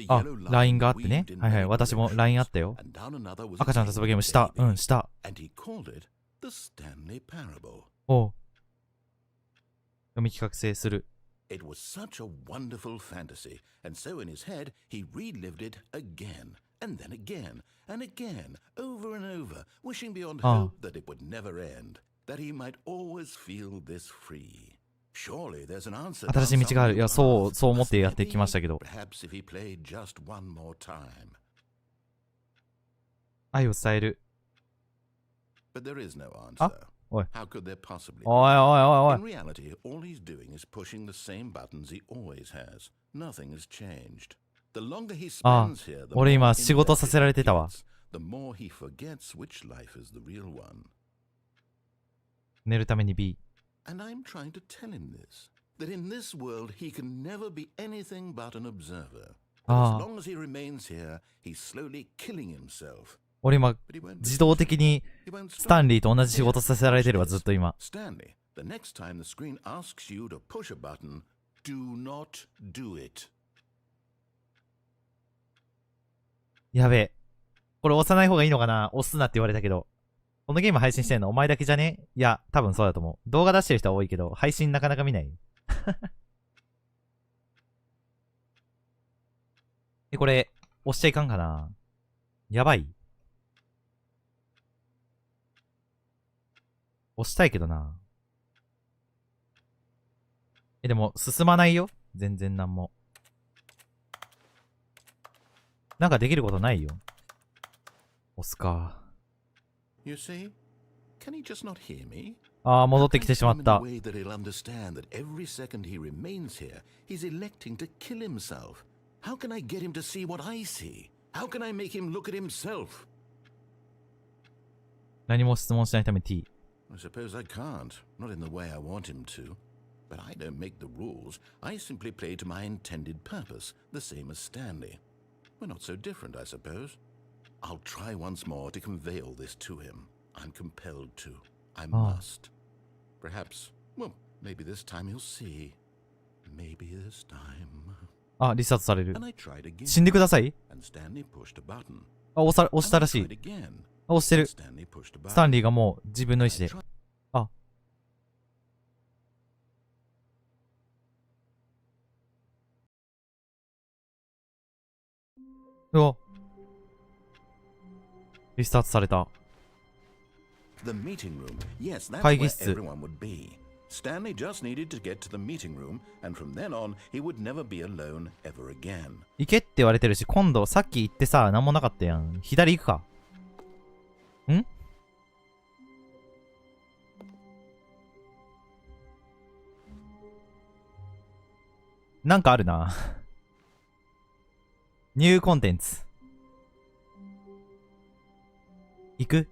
あ、LINE があってね。はいはい、私も LINE あったよ。赤ちゃんと遊ぶゲームした。した。おう。読み聞かせする。It was such a wonderful fantasy, and so in his head he relived it again, and then again, and again, over and over, wishing beyond hope that it would never end, that he might always feel this free. Surely there's an answer. 新しい道がある。いや、そう思ってやってきましたけど。 Perhaps if he played just one more time. 愛を伝える。 But there is no あ answer. おい。 How could there possibly おいおいおいお be? い。 In reality, all he's doing is pushing the same buttons he always has. Nothing has changed. The longer he あ spends here, the 俺 more 今仕事させられてた invested わ。 he gets, the more he forgets which life is the real one. 寝るために B。 And I'm trying to tell him this, that in this world he can never be anything but an observer. But as long as he remains here, he's slowly killing himself. 俺今 But he won't 自動的に he won't スタ stop. ンリーと同じ仕事させられてるわ、ずっと今。 Stanley, the next time the screen asks you to push a button, do not do it. やべえ。これ押さない方がいいのかな？押すなって言われたけど。このゲーム配信してんのお前だけじゃね？いや、多分そうだと思う。動画出してる人は多いけど、配信なかなか見ない。これ、押しちゃいかんかな？やばい？押したいけどな。でも、進まないよ。全然なんも。なんかできることないよ。押すか。You see? Can he just not hear me? ああ、戻ってきてしまった。 In a way that he'll understand that every second he remains here, he's electing to kill himself. How can I get him to see what I see? How can I make him look at himself? 何も質問しないため T。 I suppose I can't, not in the way I want him to. But I don't make the rules. I simply play to my intended purpose, the same as Stanley. We're not so different, I suppose. I'll try once more to convey all this to him. I'm compelled to. I must. Perhaps, well, maybe this time he'll see. Maybe this time. あ、リスタートされる。 And I tried again. 死んでください。 And Stanley pushed a button. あ、押したらし And I い。 tried again. あ、押してる。 Stanley pushed a スタン button. リーがもう自分の意思で。あ。うわ。リスタートされた。 The meeting room. Yes, that's 会 where 議室。 everyone would be. Stanley just needed to get to the meeting room, and from then on, he would never be alone ever again. 行けって言われてるし、今度さっき行ってさ、なんもなかったやん。左行くか。ん？なんかあるな。ニューコンテンツ。行く？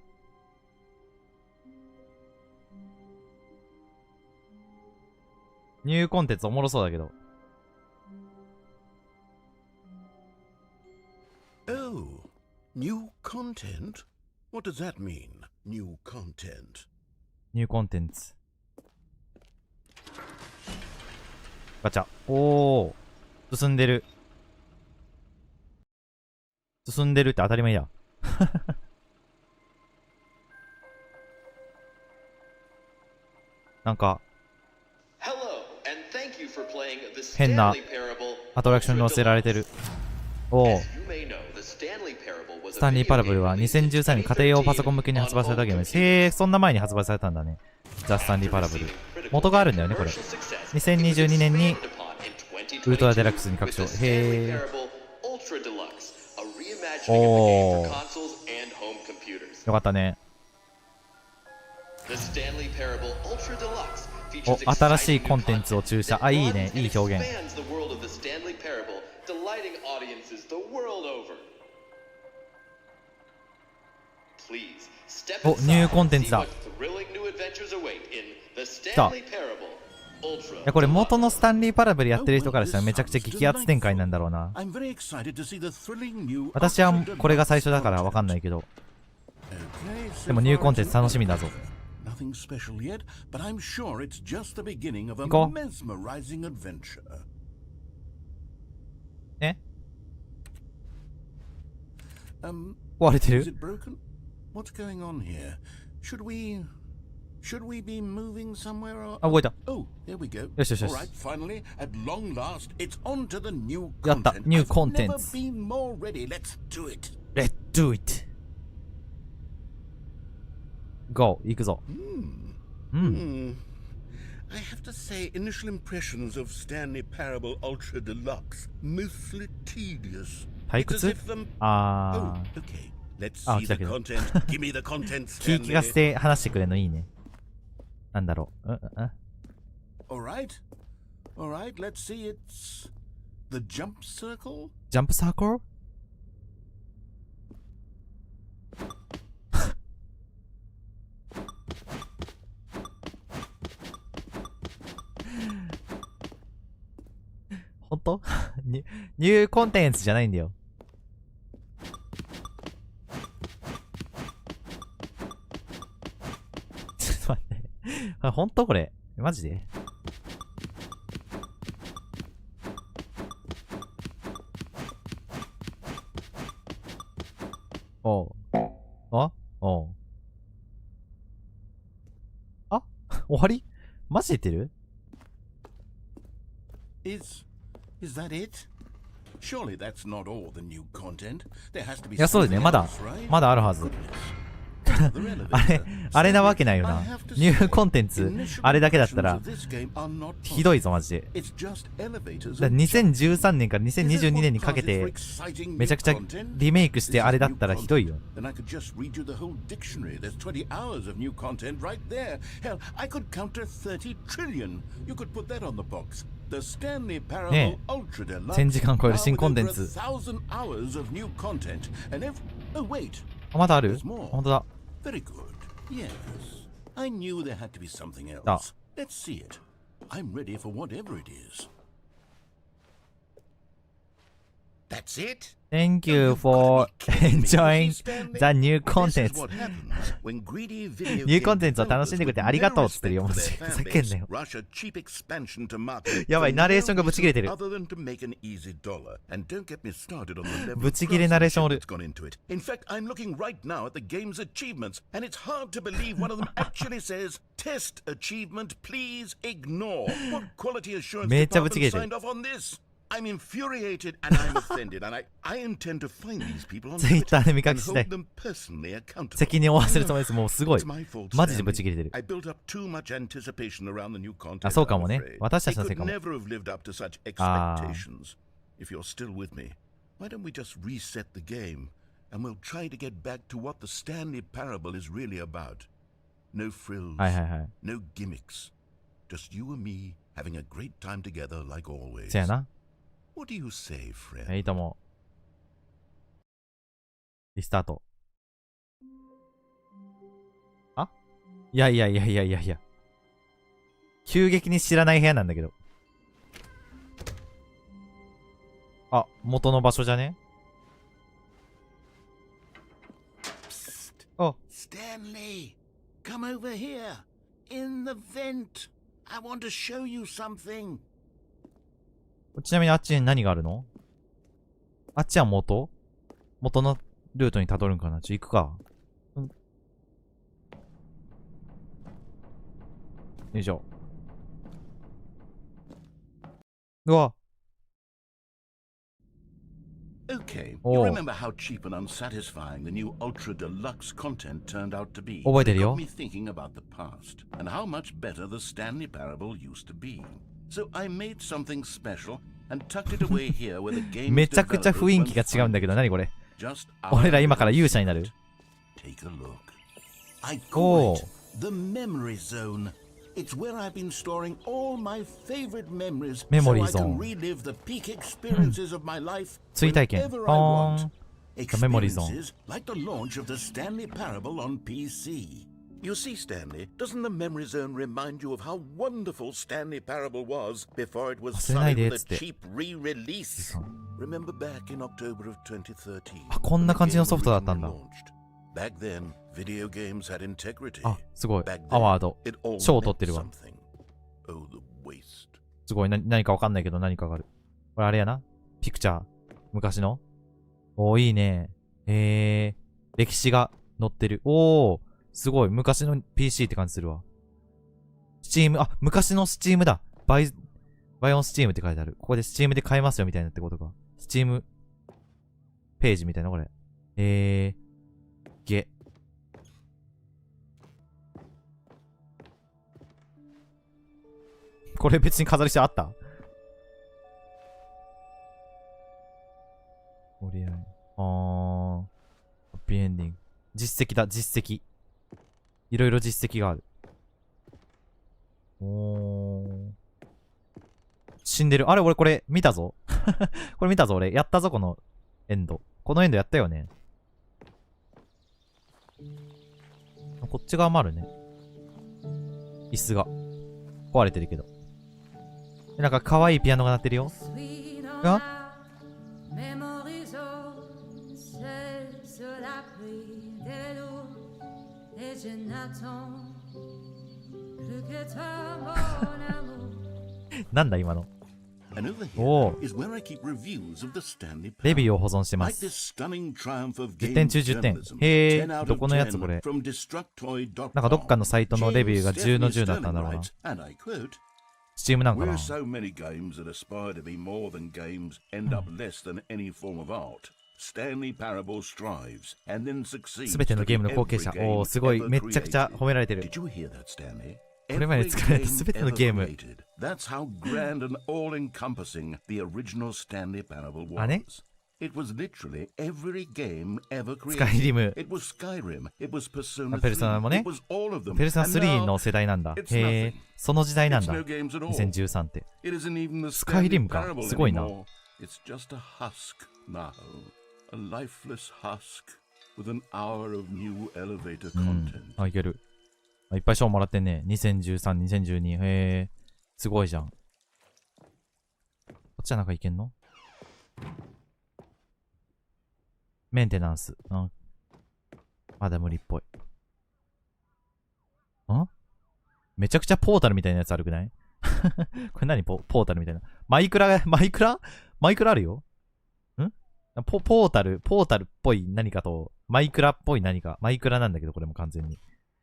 ニューコンテンツおもろそうだけど。Oh, new content? What does that mean, new content? ニューコンテンツ。ガチャ。おー。進んでる。進んでるって当たり前や。なんか、変なアトラクションに乗せられてる。おお。スタンリーパラブルは2013年に家庭用パソコン向けに発売されたゲームです。へえ、そんな前に発売されたんだね。ザ・スタンリーパラブル。元があるんだよね、これ。2022年にウルトラデラックスに拡張。へえ。おお。よかったね。お、新しいコンテンツを注射。あ、いいね。いい表現。お、ニューコンテンツだ。来た。いや、これ元のスタンリーパラブルやってる人からしたらめちゃくちゃ激アツ展開なんだろうな。私はこれが最初だからわかんないけど。でもニューコンテンツ楽しみだぞ。行こう。ね？壊れてる？あ、動いた。よしよしよし。やった、ニューコンテンツ。Let's do it! Go! 行くぞ。うん。I have to say, initial impressions of Stanley Parable Ultra Deluxe mostly tedious. 退 It's as 屈 if them. あ Oh, okay. Let's あ。あ、 see 来た the けど。 content. Give me the content, 気聞かせ Stanley. て話してくれるのいいね。なんだろう。All right. All right. Let's see. It's the jump circle. ジャンプサークル本当ニューコンテンツじゃないんだよ。ちょっと待って。本当これマジでおう。あおう。あ終わりマジで言ってる Is that it? Surely that's not all the new content. There has to be いや、そうですね。まだ something else, right? まだあるはず。あれなわけないよな。ニューコンテンツ、あれだけだったら、ひどいぞ、マジで。だ2013年から2022年にかけて、めちゃくちゃリメイクしてあれだったらひどいよ。ねえ、1000時間超える新コンテンツ。あ、まだある本当だ。Very good. Yes. I knew there had to be something else. Let's see it. I'm ready for whatever it is. That's it? Thank you for enjoying the new content. ニューコンテンツを楽しんでくれてありがとうっつってるよ、マジで。ふざけんなよ。やばい、ナレーションがブチ切れてる。ブチ切れナレーションおる。In fact, I'm looking right now at the game's achievements, and it's hard to believe one of them actually says, Test achievement, please ignore. What quality assurance department signed off on this? I'm infuriated and I'm offended, and I intend to find these people on Twitter and hold them personally accountable. 責任を負わせるつもりです。もうすごい。マジでブチ切れてる。I built up too much anticipation around the new content. あ、そうかもね。私たちのせいかも。They could never have lived up to such expectations. If you're still with me, why don't we just reset the game and we'll try to get back to what the Stanley Parable is really about? No frills, no gimmicks. Just you and me having a great time together like always. せやな。What do you say, friend? いいと思う。リスタート。あいや。急激に知らない部屋なんだけど。あ、元の場所じゃねあ、Stanley, come over here. In the vent. I want to show you something. ちなみにあっちに何があるのあっちは元のルートにたどるんかな行くか。よいしょ。うわ。Okay, you remember how cheap and unsatisfying the new Ultra Deluxe content turned out to be? 覚えてるよ。 It got me thinking about the past and how much better the Stanley Parable used to be. So I made something special and tucked it away here where the game めちゃくちゃ雰囲気が違うんだけど、何これ俺ら今から勇者になる Take a look. I call it the memory zone. It's where I've been storing all my favorite memories so I can relive the peak experiences of my life whenever I want. Experiences like the launch of the Stanley Parable on PC. You see, Stanley, doesn't the memory zone remind you of how wonderful Stanley Parable was before it was sold with a cheap re-release? Remember back in October of 2013? あ、こんな感じのソフトだったんだ。Back then, video games had integrity. あ、すごい。アワード。賞を取ってるわ。すごい。何かわかんないけど何かがある。これあれやな。ピクチャー。昔の。おー、いいね。歴史が載ってる。おー。すごい。昔の PC って感じするわ。Steam、あ、昔の Steam だ。バイオン Steam って書いてある。ここで Steam で買えますよみたいなってことか。Steam ページみたいな、これ。ゲ。これ別に飾りしてあった？とりあえず。ハッピーエンディング。実績だ、実績。いろいろ実績がある。死んでる。あれ、俺これ見たぞ。これ見たぞ、俺。やったぞ、このエンド。このエンドやったよね。こっち側もあるね。椅子が。壊れてるけど。なんか可愛いピアノが鳴ってるよ。あ？なんだ今の。おお。レビューを保存してます。10点中10点。へえ、どこのやつこれ。なんかどっかのサイトのレビューが10の10だったんだろうな。スチームなんかな。すべてのゲームの後継者。おお、すごい。めっちゃくちゃ褒められてる。これまで作られたすべてのゲーム。あね？スカイリム。ペルソナもね。ペルソナ3の世代なんだ。へえ、その時代なんだ。2013って。スカイリムか。すごいな。あ、いける。いっぱい賞もらってんね。2013、2012。へえ。すごいじゃん。こっちはなんかいけんの？メンテナンス。まだ無理っぽい。めちゃくちゃポータルみたいなやつあるくない？これ何ポータルみたいな。マイクラあるよ。ポータルっぽい何かと、マイクラっぽい何か。マイクラなんだけど、これも完全に。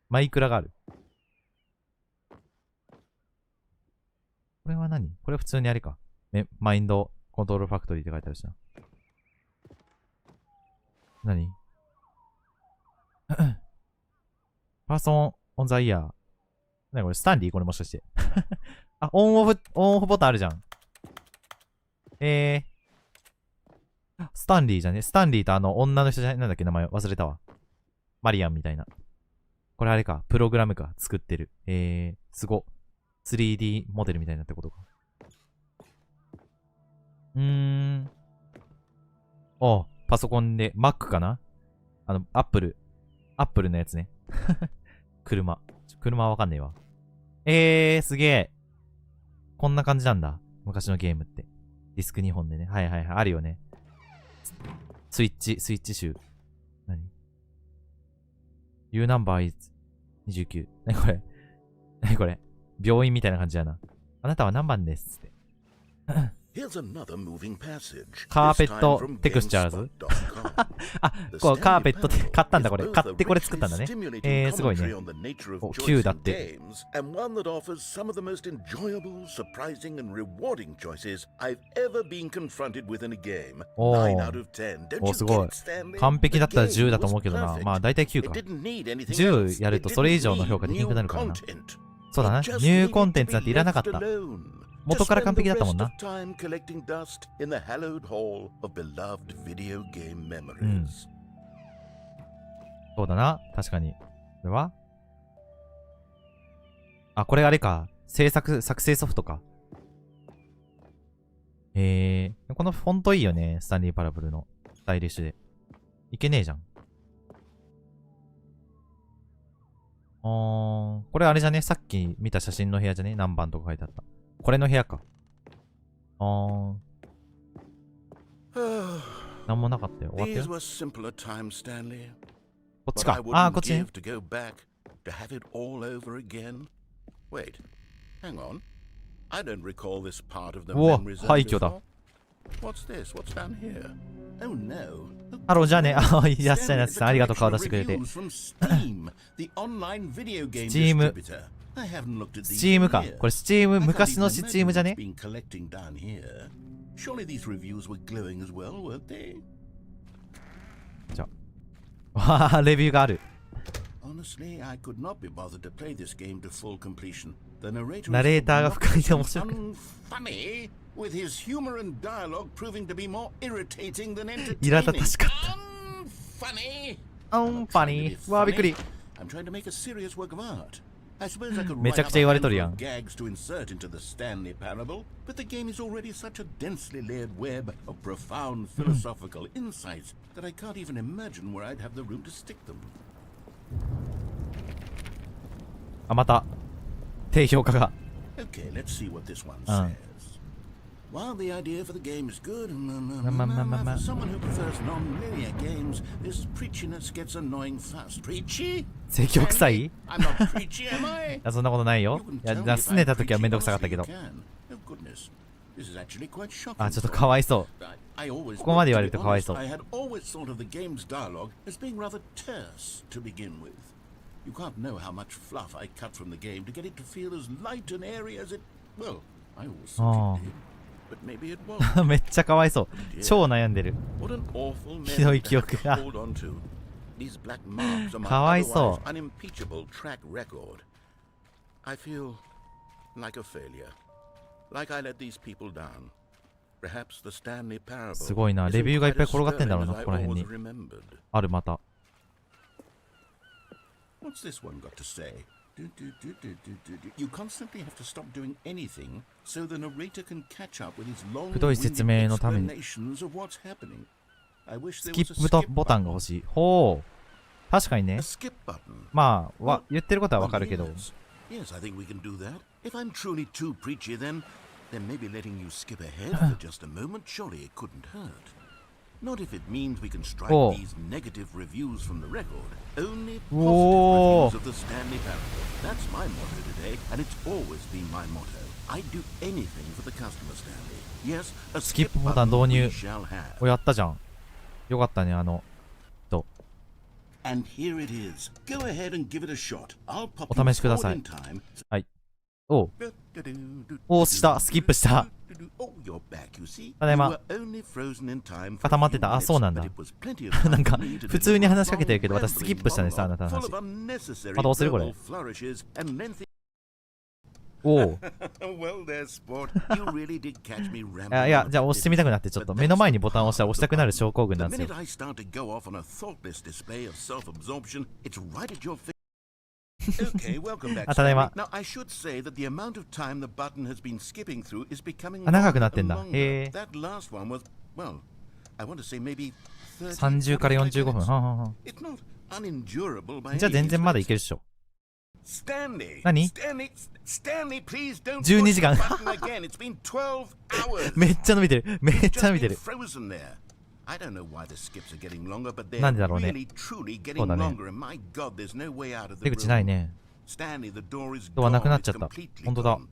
マイクラがある。これは何？これ普通にあれか。マインドコントロールファクトリーって書いてあるしな。何？パーソンオンザイヤー。何これスタンリー？これもしかして。あ、オンオフボタンあるじゃん。スタンリーじゃね？スタンリーと女の人じゃなんだっけ名前忘れたわ。マリアンみたいな。これあれか。プログラムか。作ってる。すご。3D モデルみたいなってことか。パソコンで、Mac かな？アップルのやつね。車はわかんねえわ。すげえ。こんな感じなんだ。昔のゲームって。ディスク2本でね。はいはいはい。あるよね。スイッチ集。何？ ?U ナンバー29。何これ病院みたいな感じやな。あなたは何番ですって。カーペットテクスチャーズあ、こうカーペットって買ったんだこれ。買ってこれ作ったんだね。すごいね。お、9だって。お、すごい。完璧だったら10だと思うけどな。まあ大体9か。10やるとそれ以上の評価できなくなるからな。そうだな。ニューコンテンツなんていらなかった。元から完璧だったもんな。そうだな。確かに。これはこれあれか。作成ソフトか。このフォントいいよね。スタンリーパラブルの。スタイリッシュで。いけねえじゃん。これあれじゃね？さっき見た写真の部屋じゃね？何番とか書いてあった。これの部屋か。なんもなかったよ。終わったよ。こっちか。こっちね。うわ、廃墟だ。ハロー、じゃあね。いらっしゃいませ。ありがとう、顔出してくれて。スチームか。これスチーム、昔のスチームじゃね？じゃあ。レビューがある。The narrator ナレーターが is 不快で面白く unfunny, with his humor and dialogue proving to be more irritating than イラ立 entertaining. たしかった Unfunny. あんファニーわーびっくり I'm trying to make a serious work of art. I suppose I could め write ちゃく up ちゃ a 言われとる handful や of ん gags to insert into the Stanley parable, but the game is already such a densely layered web of profound philosophical insights that I can't even imagine where I'd have the room to stick them. あまた低評価が Okay, let's see what this one says. While the idea for the game is good, for someone who prefers non-linear games, this preachiness gets annoying fast. Preachy? 積極臭い I'm not preachy, am I? いやそんなことないよ You can いや tell me だ if すね I'm た時はめんど preachy, くさかったけ honestly ど you can. Oh goodness, this is actually quite shocking. あちょっとかわいそう I always ここまで言われる to と be かわい honest, そう I had always thought of the game's dialogue as being rather terse to begin with. You can't know how much fluff I cut from the game to get it to feel as light and airy as it. Well, I always thought it did, but maybe it wasn't. めっちゃかわいそう超悩んでる What an awful ひどい mess 記憶 to が hold on to. These black marks are my かわいそ otherwise unimpeachable track record. I feel like a failure, like I let these people down. Perhaps the Stanley parable すごいな isn't レビューがいっぱい quite as 転がってんだろうな sterling as ここら I 辺 always に remembered. あるまた What's this one got to say? You constantly have to stop doing anything so the narrator can catch up with his くどい説明のために explanations of what's happening. I wish ス there キ was ッ a プ skip ボタンが欲しいほう確かに button. ね A skip button. まあ言ってることはわかるけど Yes, I think we can do that. If I'm truly too preachy, then maybe letting you skip ahead for just a moment, surely it couldn't hurt. Not if it means we can strike Oh. these negative reviews from the record. Only positive Whoa. reviews of the Stanley parable. That's my motto today, and it's always been my motto. I'd do anything for the customer, Stanley. Yes, a skip スキップボタン button 導入 we shall have. おやったじゃんよかったねAnd here it is. Go ahead and give it a shot. I'll pop お you 試しくださ forward い in time. はいおうおしたスキップした Oh, you're back, you see. ただい You ま were only frozen in time for 固まっ a て few たあ minutes, そうなんだ but it was plenty of time なんか for me to 普通に deliver 話しかけてるけど a 私スキップしたねさあなたの full 話 of unnecessary また押せるこれ verbal flourishes and lengthy. おう Well, there, sport. You really did catch me い rambling やいや on a じゃあ bit, 押してみたくなってちょっと目の前にボタンを押したら押したくなる症候群 The なんですよ minute I start to go off on a thoughtless display of self-absorption, it's right at your face. Okay, welcome back. あただいま Now, I should say that the amount of time the button has been skipping through is becoming あ長く longer なってん and だ longer. へえ That last one was, well, I want to say maybe 30から45分はんはんはん It's not unendurable by じゃあ any 全然まだ means, いけるっしょ Stanley. 何 Stanley, please don't 12 push 時 the 間 button again. It's been 12 hours. めっちゃ伸びてるめっちゃ伸 Just びて been る frozen there. I don't know why the skips are getting longer, but they're なんでだろうね really, truly そう getting だね longer. And my God, there's no way out of 出 the 口ない room. ね Stanley, the door is ドアなくな gone. っちゃ It's った completely 本当だ gone.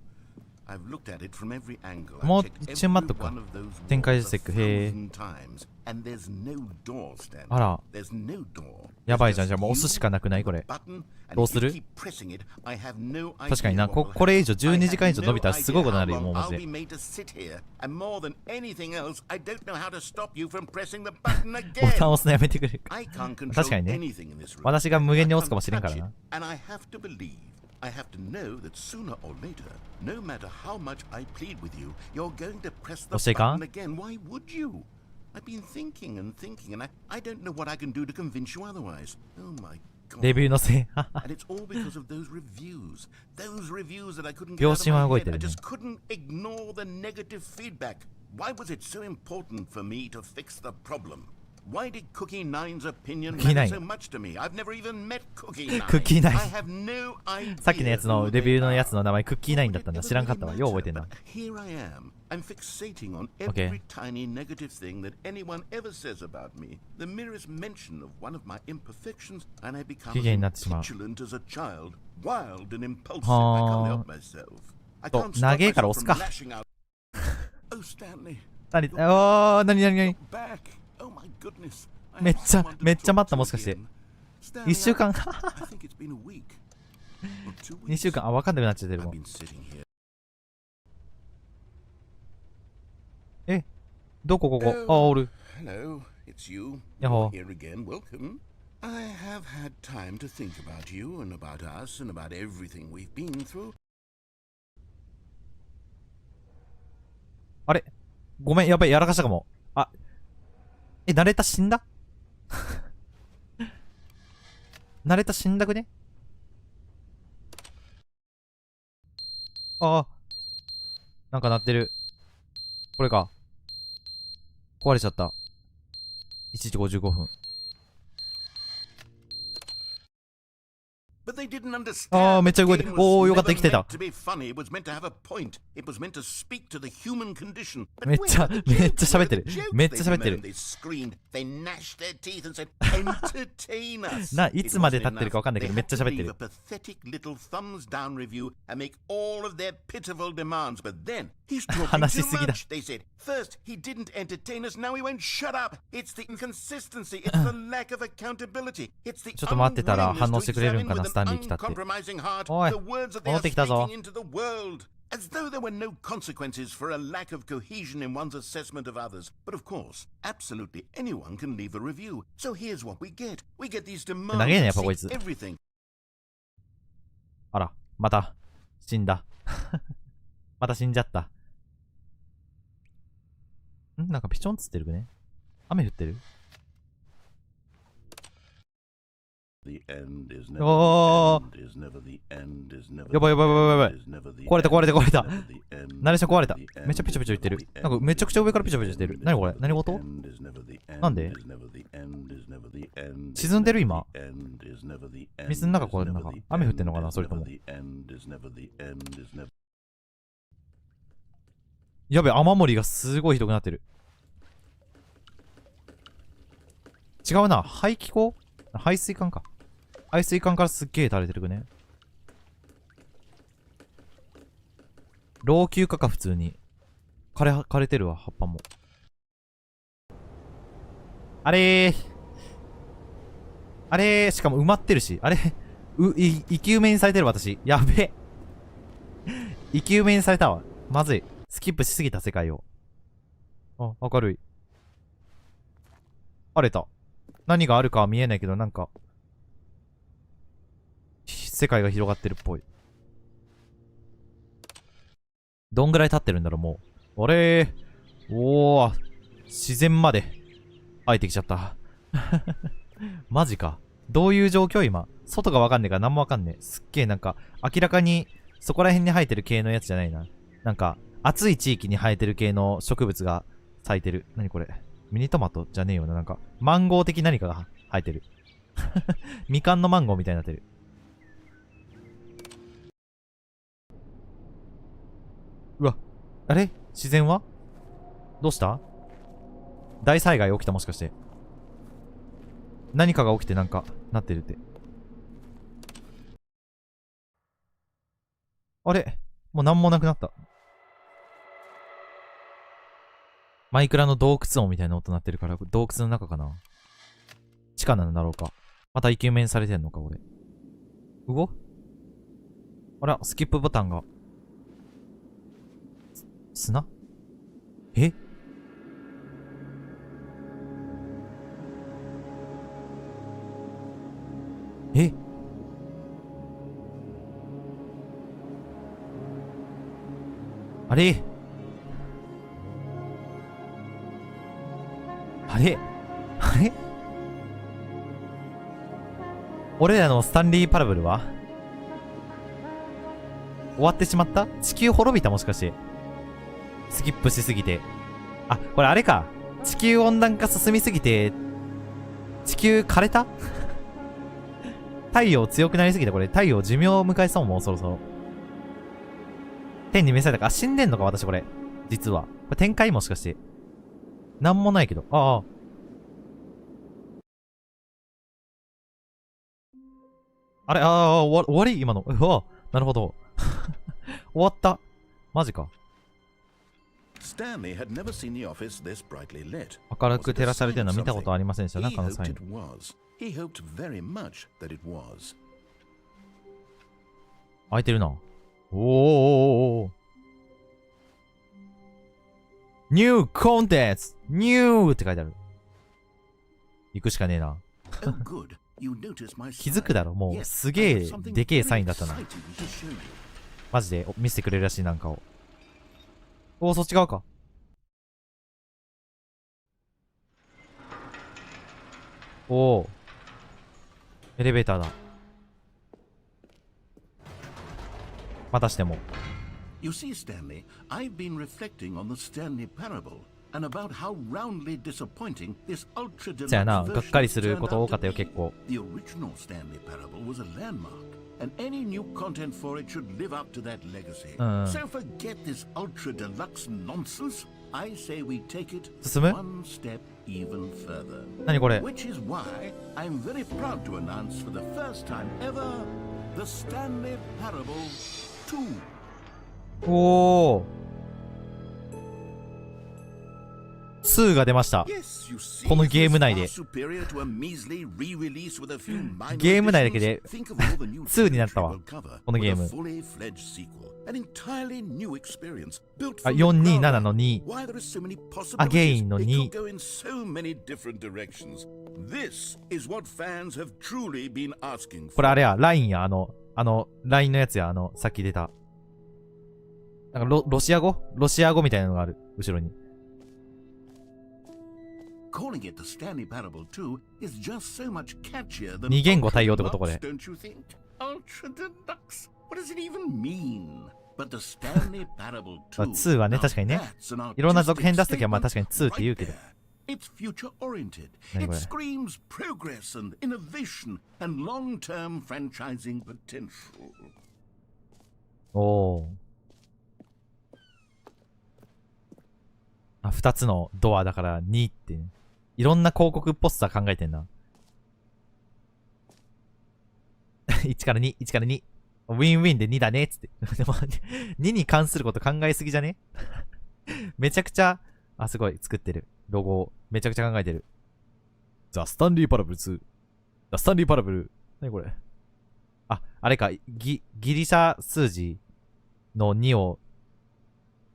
I've looked at it from every angle. もう I've checked 一瞬待っ every とくか one of those 展開 walls チェ a ックへえ thousand times, and there's no door, Stanley. あら There's no door. やばいじゃん There's じゃあもう押すしかなくないこ you, れ the button, and どう if する you keep pressing it, I have no 確かに idea な what こ will これ以上 happen. 12時間以上伸びたら I have すごい no ことになる idea よ how もうマ long ジ I'll で be made to sit here, and more than anything else, I don't know how to stop you from pressing the button ボ again. タン押すのやめてくれる I can't 確 control かにね anything in this room. 私が無限に押すかもしれん I から can't touch な it, and I have to believe. I have to know that sooner or later, no matter how much I plead with you, you're going to press the 押していかん button again. Why would you? I've been thinking and thinking, and I don't know what I can do to convince you otherwise. Oh my God. レビューのせい And it's all because of those reviews. Those reviews that I couldn't get 秒 out of 針は my 動い head. て I るね just couldn't ignore the negative feedback. Why was it so important for me to fix the problem? Why did Cookie Nine's opinion Cookie matter Nine so much to me? I've never even met Cookie Nine. Cookie Nine I have no idea さっきのやつの who レビュー they の are. やつの名前クッキーナインだったんだ Well, it 知らんか never ったわ really よう覚え mattered, てんな but here I am. I'm fixating on Okay. every tiny negative thing that anyone ever says about me. The merest mention of one of my imperfections, and I become 不機嫌になってしまう as petulant as a child, wild and impulsive. は I あ can't help myself. I と can't stop 長えから myself 押す from か lashing out. Oh, Stanley, 何おー何何何 you're back. Oh my goodness. I めっ have ちゃ someone to めっちゃ talk 待った to もしかして again. Stanley, 1週間 I think it's been a week or 2 2 weeks. 週間あ分かんなくなっちゃってる I've もん been sitting here. えどこここ Oh. あおる Hello, it's you. Yaho. You're here again. Welcome. I have had time to think about you and about us and about everything we've been through. あれごめん、やばい、やらかしたかも。あ、ナレーター死んだナレーター死んだくね？ああ。なんか鳴ってる。これか。壊れちゃった。1時55分。ああ、めっちゃ動いてる。おお、よかった、生きてた。めっちゃ喋ってる。めっちゃ喋ってる。いつまで経ってるかわかんないけど、めっちゃ喋ってる。話しすぎだ。ちょっと待ってたら反応してくれるんかな、スタンリー来たって。おい、戻ってきたぞ。As though there were no consequences for a lack of cohesion in one's assessment of others. But of course, absolutely anyone can leave a review. So here's what we get. We get these demands to see everything. あら、また死んだ。また死んじゃった。なんかピチョンつってるね。雨降ってる？おー、やばいやばいやばいやばい。壊れた壊れた壊れた。ナレーション壊れた。めっちゃピチョピチョ言ってる。なんかめちゃくちゃ上からピチョピチョ言ってる。何これ？何事？なんで？沈んでる今？水の中これなんか雨降ってんのかな、それとも。やべ、雨漏りがすごいひどくなってる。違うな、排気口？排水管か。排水管からすっげえ垂れてるくね。老朽化か、普通に。枯れてるわ、葉っぱも。あれー、しかも埋まってるし。あれ生き埋めにされてる私。やべえ。生き埋めにされたわ。まずい。スキップしすぎた世界を。あ、明るい。晴れた。何があるかは見えないけど、なんか、世界が広がってるっぽい。どんぐらい経ってるんだろう、もう。あれー。おー。自然まで入ってきちゃった。マジか。どういう状況今。外がわかんねえから何もわかんねえ。すっげえなんか、明らかにそこら辺に生えてる系のやつじゃないな。なんか、暑い地域に生えてる系の植物が咲いてる。何これ。ミニトマトじゃねえよな。なんか、マンゴー的何かが生えてる。みかんのマンゴーみたいになってる。うわ、あれ自然はどうした？大災害起きたもしかして。何かが起きてなんか、なってるって。あれもうなんもなくなった。マイクラの洞窟音みたいな音鳴ってるから、洞窟の中かな？地下なんだろうか。またイケメンされてんのか、俺。あら、スキップボタンが。砂？え？え？あれ？あれ？あれ？俺らのスタンリーパラブルは終わってしまった？地球滅びたもしかして。スキップしすぎて。あ、これあれか。地球温暖化進みすぎて、地球枯れた？太陽強くなりすぎて、これ太陽寿命を迎えそうもうそろそろ。天に召されたか。あ、死んでんのか私これ。実は。これ展開もしかして。なんもないけど。ああ。あれ、終わり今の。うわ、なるほど。終わった。マジか。明るく照らされてるの見たことありませんでした。中のサイン。開いてるな。おー。ニューコンテンツニューって書いてある。行くしかねえな。気づくだろ、もう。すげえ、でけえサインだったな。マジで、見せてくれるらしい、なんかを。おー、そっち側か。おお。エレベーターだ。またしても。You see, Stanley, I've been reflecting on the Stanley parable and about how roundly disappointing this ultra deluxe じゃあな、 version がっかりする turned こと多 out かった to よ、 be. 結構。 The original Stanley parable was a landmark, and any new content for it should live up to that legacy. So forget this ultra deluxe nonsense. I say we take it 進む？ one step even further. 何これ？ Which is why I'm very proud to announce for the first time ever the Stanley Parable 2. おお。2が出ました。このゲーム内で。ゲーム内だけで2になったわ。このゲーム。あ、427の2。アゲインの2。これあれや、ラインや、ラインのやつや、さっき出た。なんかロシア語みたいなのがある、後ろに。二言語対応ってことこれ。2はね、確かにね。いろんな続編出すときはまあ確かに2って言うけど。It's future oriented. It screams progress and innovation and long-term franchising potential. おお。あ、2つのドアだから2って、ね。いろんな広告ポスター考えてんな。1から2、1から2。ウィンウィンで2だねっつって。でも、2に関すること考えすぎじゃねめちゃくちゃ、あ、すごい、作ってる。ロゴを。めちゃくちゃ考えてる。ザ・スタンリー・パラブル2。ザ・スタンリー・パラブル。何これ。あ、あれか、ギリシャ数字の2を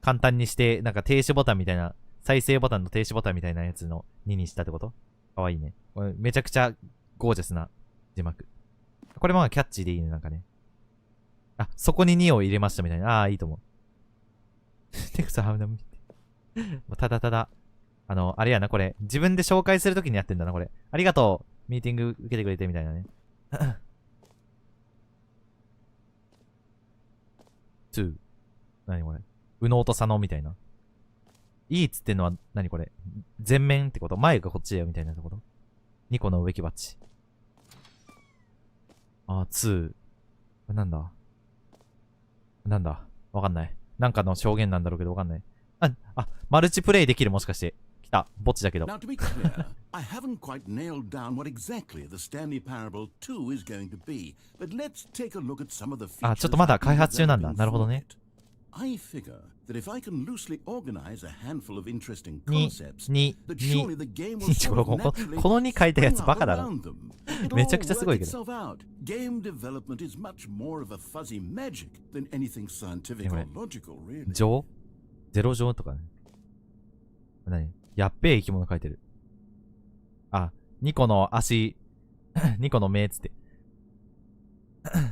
簡単にして、なんか停止ボタンみたいな、再生ボタンの停止ボタンみたいなやつの2にしたってこと？かわいいね。これめちゃくちゃゴージャスな字幕。これもキャッチーでいいね、なんかね。あ、そこに2を入れましたみたいな。ああ、いいと思う。テクスハウナム。ただただ、あれやな、これ。自分で紹介するときにやってんだな、これ。ありがとう。ミーティング受けてくれてみたいなね。2。何これ。右脳と左脳みたいな。いいっつってんのは、何これ。前面ってこと前がこっちだよみたいなこと ?2 個の植木鉢。あ、2。なんだわかんない。なんかの証言なんだろうけどわかんない。あ、マルチプレイできるもしかして。来た。ぼっちだけど。Now, to be clear, I haven't quite nailed down what exactly the Stanley Parable 2 is going to be, but let's take a look at some of the features. あ、ちょっとまだ開発中なんだ。なるほどね。I figure that if I can loosely organize a handful of interesting concepts, that surely the game will sort of naturally この2書いたやつバカだろ。 around them. めちゃくちゃすごいけど。 It'll all work itself out. Game development is much more of a fuzzy magic than anything scientific or logical, really. 情ゼロ情とかね。何やっべえ生き物書いてる。あ、2個の足、2個の目つって。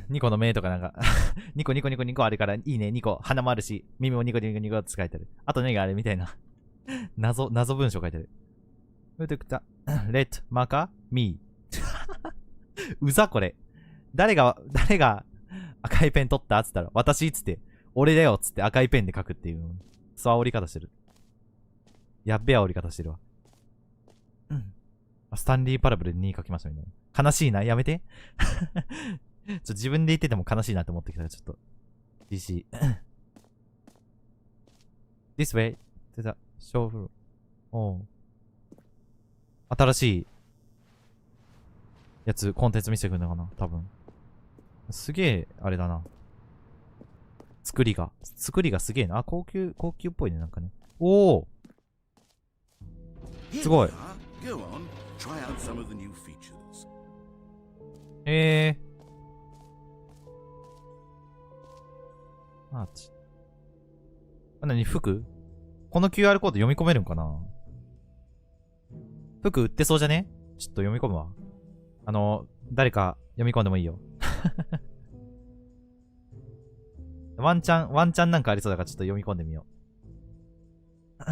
2個の目とかなんか2個あるからいいね、2個。鼻もあるし、耳も2個って書いてある。あと何があるみたいな。謎文章書いてある。うてくた。Let marker me うざこれ。誰が赤いペン取ったっつったら、私っつって、俺だよっつって赤いペンで書くっていう。そう煽り方してる。やっべえ煽り方してるわ。スタンリーパラブルで2書きましたみたいな。悲しいな、やめて。自分で言ってても悲しいなって思ってきたらちょっと。DC。This way to the showroom. おう。新しいやつ、コンテンツ見せてくるのかな多分。すげえ、あれだな。作りがすげえな。あ、高級っぽいね、なんかね。おおすごい。マーチ。何服この QR コード読み込めるんかな服売ってそうじゃねちょっと読み込むわ。誰か読み込んでもいいよ。ワンチャンなんかありそうだからちょっと読み込んでみよう。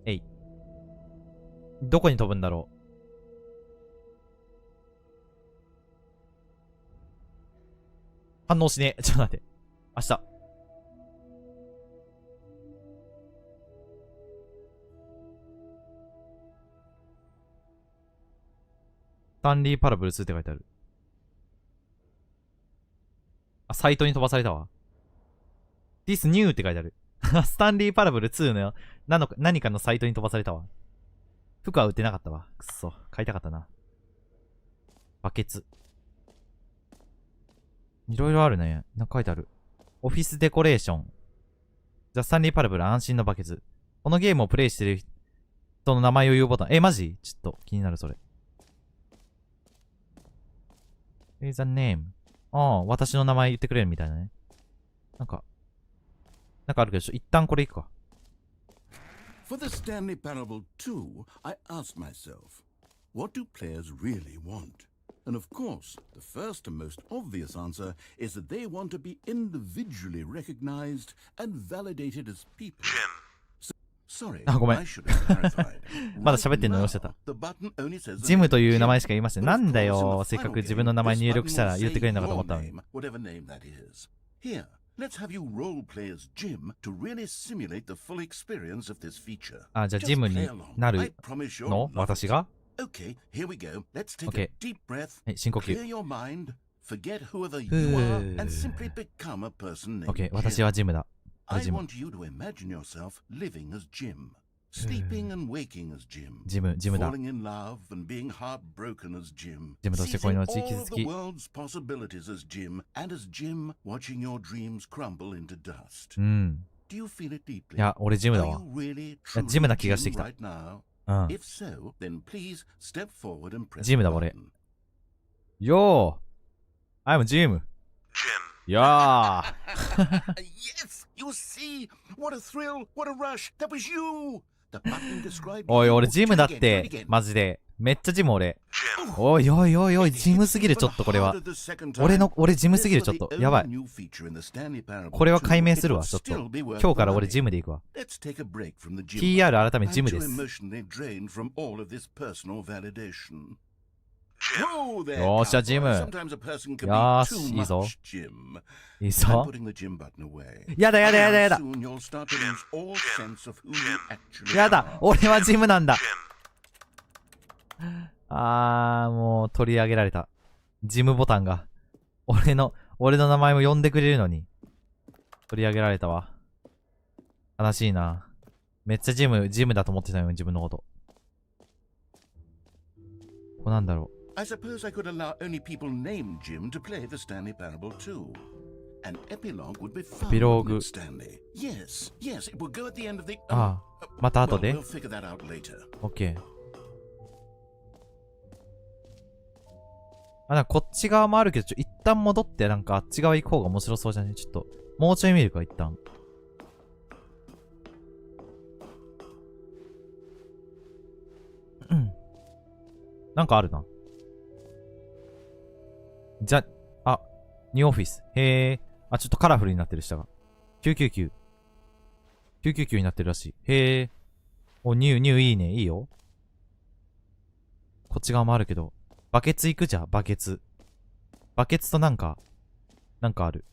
えい。どこに飛ぶんだろう。反応しねえ。ちょっと待って。明日。スタンリーパラブル2って書いてある。あ、サイトに飛ばされたわ。This new って書いてある。スタンリーパラブル2の何かのサイトに飛ばされたわ。服は売ってなかったわ。くっそ。買いたかったな。バケツ。いろいろあるね。なんか書いてある。オフィスデコレーション。ザ・スタンリーパラブル安心のバケツ。このゲームをプレイしてる人の名前を言うボタン。マジちょっと気になるそれ。Here's a name. 私の名前言ってくれるみたいなね。なんかあるけど、一旦これいくか。For the Stanley Parable 2, I asked myself, what do players really want? And of course, the first and most obvious answer is that they want to be individually recognized and validated as people. Sorry, ごめん。 I should have clarified. まだ喋ってんのよしてた。 The button only says ジムという名前しか言いません。なんだよ。せっかく自分の名前入力したら言ってくれるのかと思ったのに。 Whatever name that is. Here, let's have you role play as Jim to really simulate the full experience of this feature. じゃあジムになるの？私が？ Okay, here we go. Let's take a deep breath. はい、深呼 Clear 吸。 your mind. Forget whoever you are and simply become a person named OK、私はジムだ。 I ジム。 want you to imagine yourself living as Jim. Sleeping and waking as Jim. ジムだ。 Falling in love and being heartbroken as Jim. ジムとして恋のうち Seizing 傷 all つ the き。 world's possibilities as Jim, and as Jim watching your dreams crumble into dust. うん。 Do you feel it deeply? いや、俺ジムだ Are わ。 you really いや truly ジムな気がして Jim きた。 right now? うん。 If so, then please step forward and press ジムだ the 俺。 button. よー I'm ジム。やー Yes! You see! What a thrill! What a rush! That was you! The button described おい、 you. 俺ジムだっ Do it て again, do it again. マジで。めっちゃジム俺。おいおいおいおい、ジムすぎるちょっとこれは。俺ジムすぎるちょっと。やばい。これは解明するわ、ちょっと。今日から俺ジムで行くわ。TR 改めジムです。よーし、じゃあジム。よーし、いいぞ。いいぞ。やだやだやだやだ。やだ、俺はジムなんだ。もう取り上げられた。ジムボタンが。俺の名前も呼んでくれるのに。取り上げられたわ。悲しいな。めっちゃジムだと思ってたよ、自分のこと。ここなんだろう。I suppose I could allow only people named Jim to play the Stanley Parable 2. An epilogue would be fun, wouldn't it, Stanley? Yes, yes, it would go at the end of the... また後で We'll figure that out later. OK。なんかこっち側もあるけど、一旦戻ってなんかあっち側行く方が面白そうじゃね？ちょっと、もうちょい見るか、一旦。なんかあるな。ニューオフィス。へえ。ちょっとカラフルになってる下が。999。999になってるらしい。へえ。ニューいいね。いいよ。こっち側もあるけど。バケツ行くじゃん、バケツ。バケツとなんかある。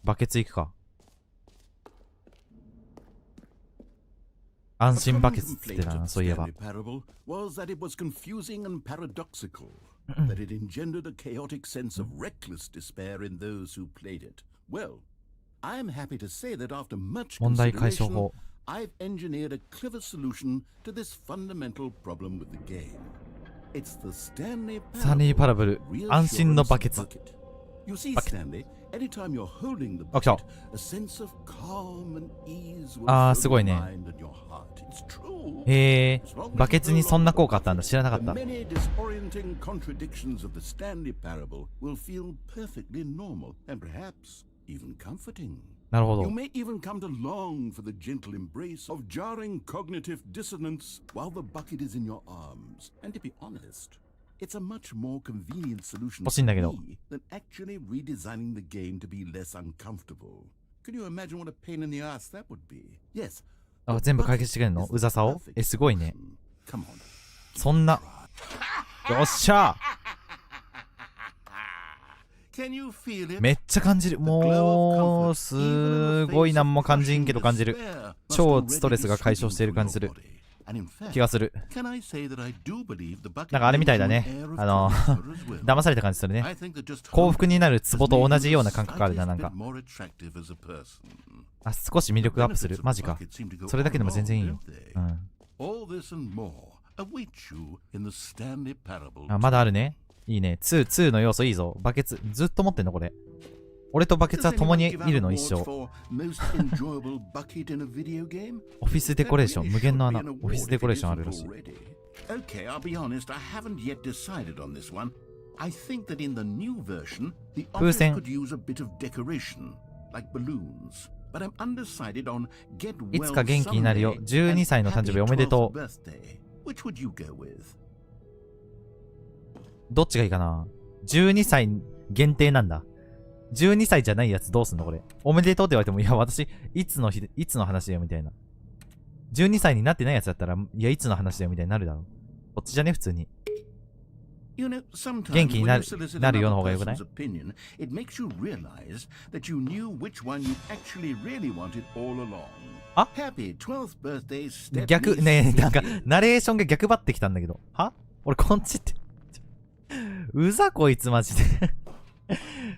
バケツ行くか。安心バケツってな、そういえば。That it engendered a chaotic sense of reckless despair in those who played it. Well, I'm happy to say that after much consideration, I've engineered a clever solution to this fundamental problem with the game. It's the Stanley Parable. 安心のバケツ。You see, Stanley, anytime you're holding the bucket, a sense of calm and ease will fill your mind and your heart. It's true. へえ、バケツにそんな効果あったんだ。知らなかった。 The many disorienting contradictions of the Stanley Parable will feel perfectly normal and perhaps even comforting. なるほど。 You may even come to long for the gentle embrace of jarring cognitive dissonance while the bucket is in your arms. And to be honest, it's a much more convenient solution for me than actually redesigning the game to be less uncomfortable. Can you imagine what a pain in the ass that would be? Yes, あ、全部解決してくれんの？うざさを？すごいね。そんな。よっしゃめっちゃ感じる。もう、すごいなんも感じんけど感じる。超ストレスが解消している感じする。気がする。なんかあれみたいだね。騙された感じするね。幸福になるツボと同じような感覚あるな、なんか。あ、少し魅力アップする。マジか。それだけでも全然いいよ。うん。あ、まだあるね。いいね。2の要素いいぞ。バケツ。ずっと持ってんのこれ。俺とバケツは共にいるの一生。オフィスデコレーション。無限の穴。オフィスデコレーションあるらしい。風船。いつか元気になるよ。12歳の誕生日おめでとう。どっちがいいかな？ 12 歳限定なんだ。12歳じゃないやつどうすんのこれ。おめでとうって言われても、いや、私、いつの話だよみたいな。12歳になってないやつだったら、いや、いつの話だよみたいになるだろう。こっちじゃね普通に。元気になるよの方がよくない？あ？逆、ねえ、なんか、ナレーションが逆張ってきたんだけど。は？俺こっちって。うざこいつマジで。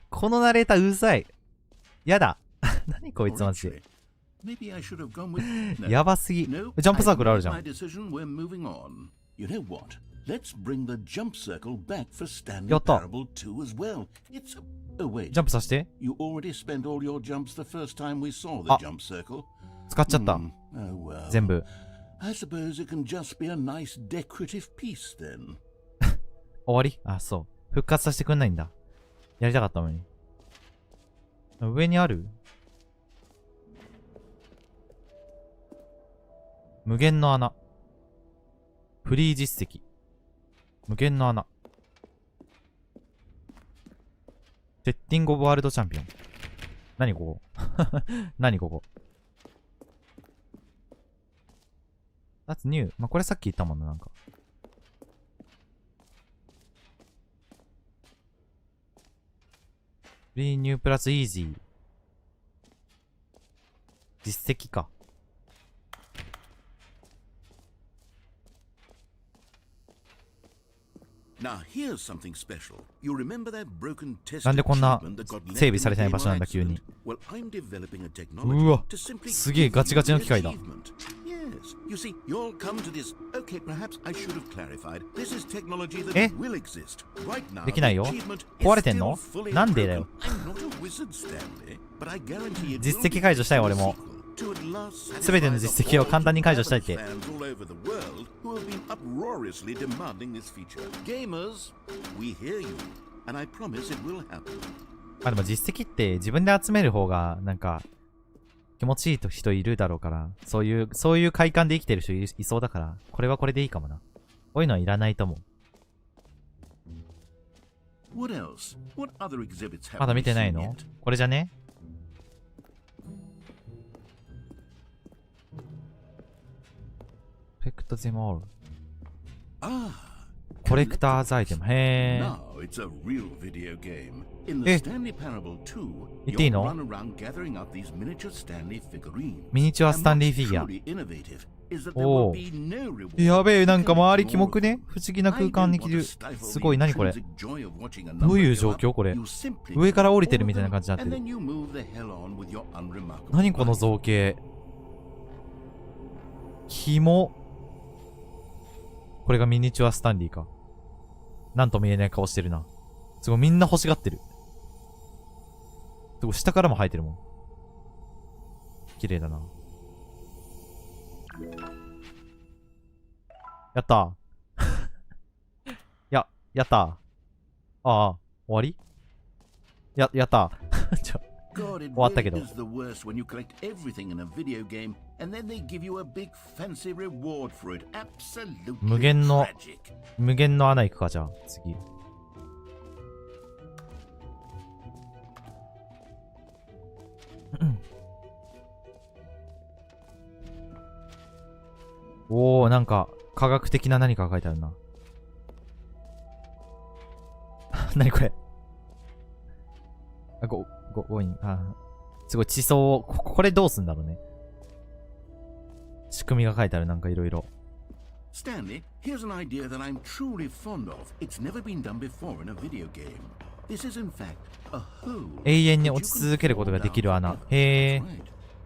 このナレーターうざい。やだ。何こいつマジで。やばすぎ。ジャンプサークルあるじゃん。やった。ジャンプさせて。あ、使っちゃった。全部。終わり？あ、そう。復活させてくんないんだ。やりたかったのに。上にある？無限の穴。フリー実績。無限の穴。セッティングオブワールドチャンピオン。何ここ何ここ That's new。まあ、これさっき言ったもんな、なんか。フリーニュープラスイージー。実績か。なんでこんな整備されてない場所なんだ急に。うわ、すげえガチガチの機械だ。え？できないよ。壊れてんの？なんでだよ。実績解除したい俺も。すべての実績を簡単に解除したいって。あ、でも実績って自分で集める方がなんか気持ちいい人いるだろうから、そういう快感で生きてる人いそうだから、これはこれでいいかもな。こういうのはいらないと思う。まだ見てないの？これじゃね？コレクトゼムオール。コレクターズアイテム。へー。え、言っていいの？ミニチュアスタンリーフィギュア。おお。やべえ、なんか周りキモくね？不思議な空間に着る。すごい、何これ？どういう状況これ？上から降りてるみたいな感じになってる。何この造形？キモ。これがミニチュアスタンリーか。なんとも言えない顔してるな。すごいみんな欲しがってる。すごい下からも生えてるもん。綺麗だな。やったー。やったー。ああ、終わり？やったー。終わったけど。無限の穴行くか、じゃあ、次。おー、なんか、科学的な何かが書いてあるな。何これ。あ、ゴイン。すごい地層を、これどうすんだろうね。仕組みが書いてある、なんかいろいろ。Stanley, here's an idea that I'm truly fond of. It's never been done before in a video game. This is in fact a hole. 永遠に落ち続けることができる穴。へー。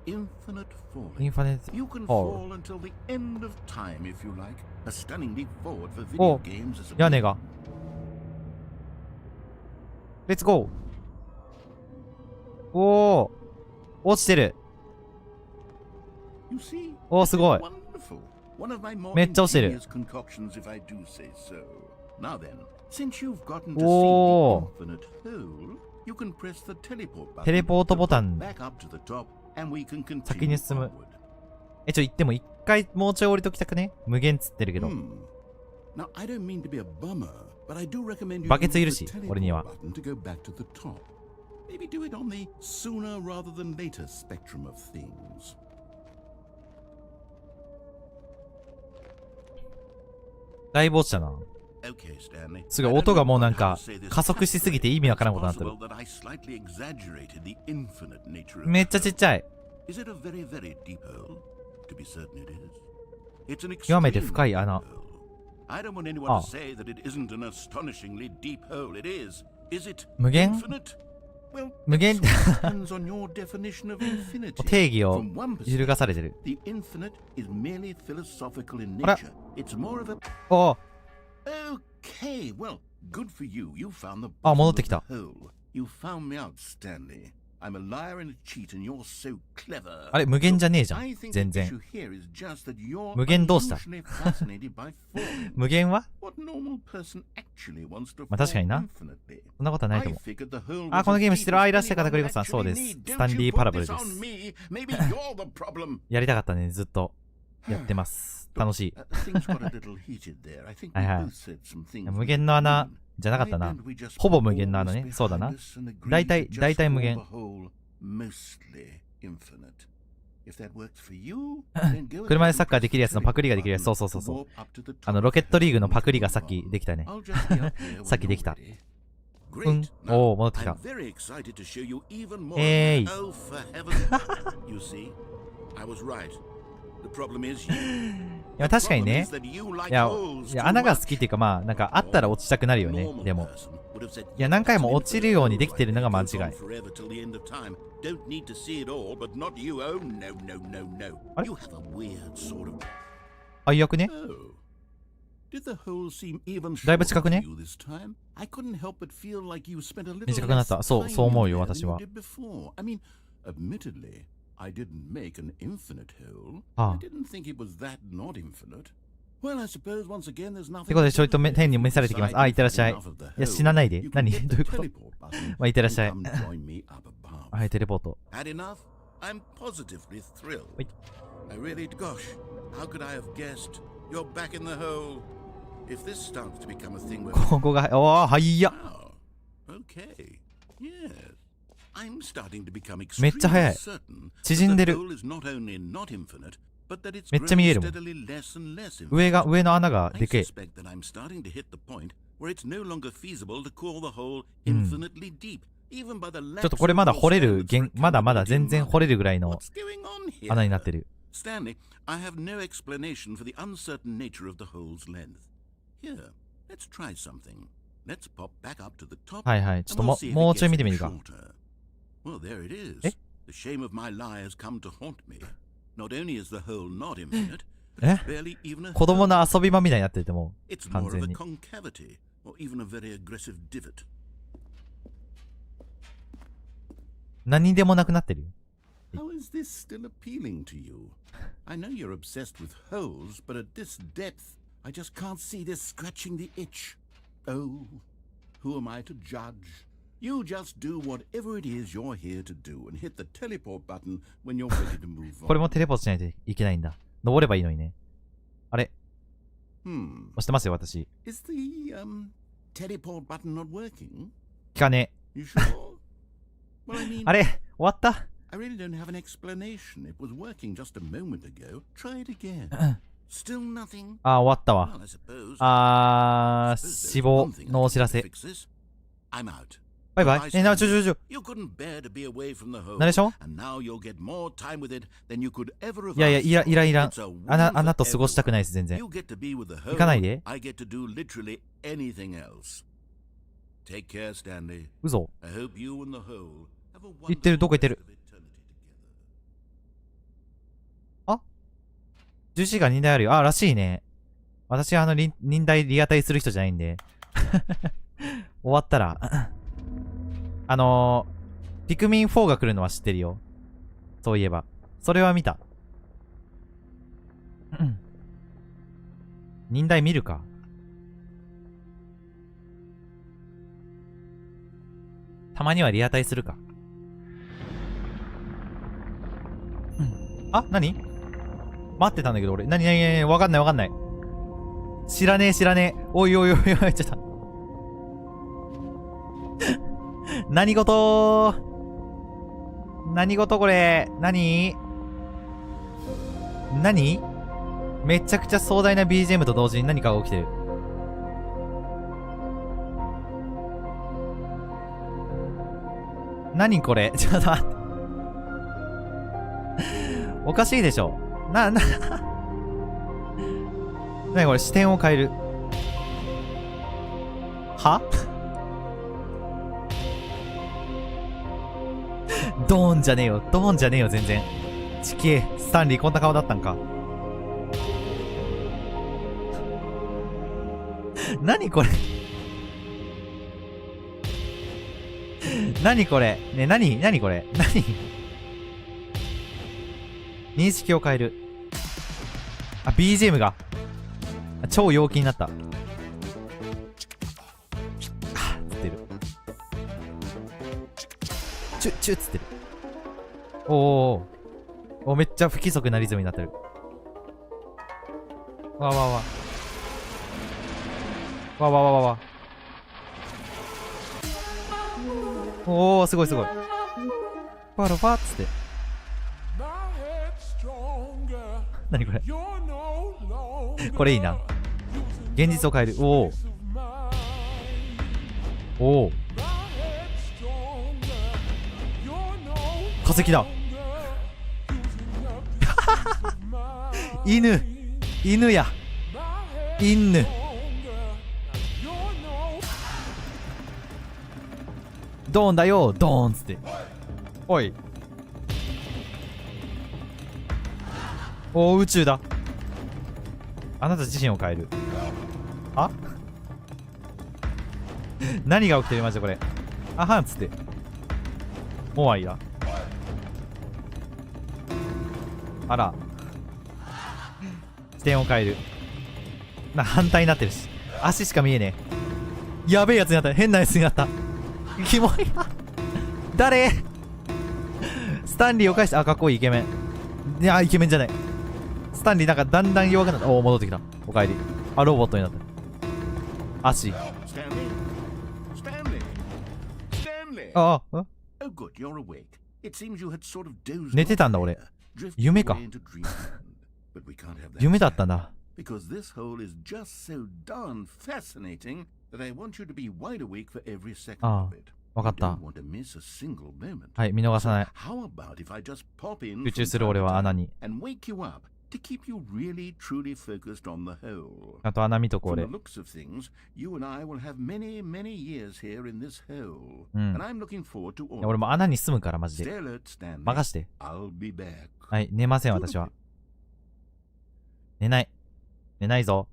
Infinite falling. インファネ You can fall. fall until the end of time if you like. A stunning leap forward for video お、 games is a 屋根が。レッツゴー。おー。落ちてる。 You see? おー、すごい。 Wonderful. One of my more めっちゃ落ちてる。 ingenious concoctions, if I do say so. Now then, since you've gotten to see お the infinite hole, you can press the teleport button テレポートボタン back up to the top, and we can 先 continue に進む。 onward. 言っても一回もうちょい降りときたくね？無限つってるけど。 Now, I don't mean to be a bummer, but I do recommend you バケツいる use し the、俺には。 teleport button to go back to the top. Maybe do it on the sooner rather than later spectrum of things. だいぶ落ちたな。 Okay, Stanley. すごい、音がもうなんか加速しすぎて意味わからんことになってる。 That I slightly exaggerated the infinite nature of めっちゃちっちゃい。 Is it a very, very deep hole? To be certain it is. It's an 極めて extremely 深い deep 穴。 hole. I don't want anyone Ah. to say that it isn't an astonishingly deep hole. It is. Is it 無限？ infinite? Well, 無限 depends on your definition of infinity. 定義を From one 揺るがされて perspective, る。 the infinite is merely philosophical in あら。 nature. It's more of a おー。 Okay, well, good for you. You found the あ、 bottom 戻っ of てき the た。 hole. You found me out, Stanley. I'm a liar and a cheat, and you're so clever. あれ、無限じゃねえじゃ I ん。 think 全 the 然。 issue here is just that you're 無限どうした？ unusually fascinated by falling. 無限は？ What normal person actually wants to まあ確かに fall な。 infinitely? そんなことはないと I 思う。 figured the hole あ、 was この as ゲーム知ってる。 deep あ、 as いらっしゃい、片 anyone 栗 would 子さん。そうで actually す。 need. スタン Don't リ you ーパラ put ブル this です。on me. Maybe you're the problem. やりたかったね。ずっとやってます。楽しい。 Things got a little heated there. I think we はいはい。 both said some things 無限の穴じゃなかったな。ほぼ無限の穴ね。そうだな。だいたい無限。車でサッカーできるやつのパクリができるやつ。そうそうそうそう。ロケットリーグのパクリがさっきできたね。さっきできた。うん。おー、戻ってきた。えーい。いや、確かにね。いや、穴が好きっていうか、まあ、なんかあったら落ちたくなるよね。でも。いや、何回も落ちるようにできてるのが間違い。あれ？最悪ね。だいぶ近くね。短くなった。そう、そう思うよ、私は。I didn't make an infinite hole. ああ。 I didn't think it was that not infinite. Well, I suppose once again there's nothing. ってことで、ちょいと天に召されてきます。あ、いってらっしゃい。いや、死なないで。何？どういうこと？まあ、いってらっしゃい。はい、テレポート。Had enough? I'm positively thrilled. はい。 I really, gosh, how could I have guessed? You're back in the hole. If this starts to become a thing where ここが、おー、はいや。 Okay. Yes. I'm starting to become めっちゃ早い。 extremely certain 縮んでる。 that the hole is not only not infinite, but that it's めっちゃ見えるもん。 steadily less and less infinite. 上の穴が I でけえ。 suspect that I'm starting to hit the point where it's no longer feasible to call the hole infinitely deep, even by the ちょっとこれまだ掘れる、まだまだ全然掘れるぐらいの What's going on here? 穴になってる。 Stanley, I have no explanation for the uncertain nature of the hole's length. Here, let's try something. Let's pop back up to the top. はいはい。ちょっと and we'll see if もう it ちょい gets 見てみ any るか。 shorter. Well, there it is. え？ The shame of my lie has come to haunt me. Not only is the hole not infinite, but え？ it's barely even a 子供 hole. の遊び場みたいになってても It's 完 more of 全 a に。 concavity, or even a very aggressive divot. 何にでもなくなってるよ。 How is this still appealing to you? I know you're obsessed with holes, but at this depth, I just can't see this scratching the itch. Oh, who am I to judge? You just do whatever it is you're here to do and hit the teleport button when you're ready to move これ on. もテレポートしないといけないんだ。登ればいいのにね。あれ？ Hmm. 押してますよ、私。 Is the teleport button not working? 聞かね You sure? Well, I え。 mean, あれ？終わった？ I really don't have an explanation. It was working just a moment ago. Try it again. Still nothing? あー、終わったわ。 Well, I suppose. あー、死亡のお知らせ。 I'm out. バイバイ。 Goodbye, Stanley. ちょ。 You couldn't bear to be away from the hole, ナレーション and now you'll get more time with it than you could ever have いやいや、 asked いらん。 for. It's a win あな for たと過ごしたくないです、全然。 You get to be with the 行か hole. ないで。 I get to do literally anything else. Take care, Stanley. 嘘。 I hope you and the hole have a 行ってる、どこ行ってる。 wonderful rest of eternity together. あ、樹脂が2台あるよ。あ、らしいね。私は忍耐リアタイする人じゃないんで。終わったら、ピクミン4が来るのは知ってるよ。そういえば。それは見た。忍耐見るか。たまにはリアタイするか。あ、何待ってたんだけど俺。何わかんない。知らねえ。おい、ちょっと。何事これ。何めちゃくちゃ壮大な BGM と同時に何かが起きてる。何これちょっと待って。おかしいでしょ。何これ視点を変える。はドーンじゃねえよ、全然。ちけえ、スタンリーこんな顔だったんか。何これ何これね、何これ認識を変える。あ、BGM が超陽気になった。つってる。チュッつってる。お、めっちゃ不規則なリズムになってる。わ。おー、すごい。パロパっつって。何これこれいいな。現実を変える。おお化石だ。犬や。犬。ドーンだよ、ドーンつって。おい。宇宙だ。あなた自身を変える。あ何が起きてるマジでこれ。あはんつって。モアイだ。あら。視点を変える。反対になってるし。足しか見えねえ。やべえやつになった。変なやつになった。キモいな。誰スタンリーを返して。あ、かっこいいイケメン。いや、イケメンじゃない。スタンリーなんかだんだん弱くなった。おお、戻ってきた。おかえり。あ、ロボットになった。足。ああ、寝てたんだ俺。夢か。夢だったんだ。ああ、わかった。はい、見逃さない。集中する俺は穴に。あと穴見とこう俺。俺も穴に住むからマジで。任して。はい、寝ません私は。寝ないぞ。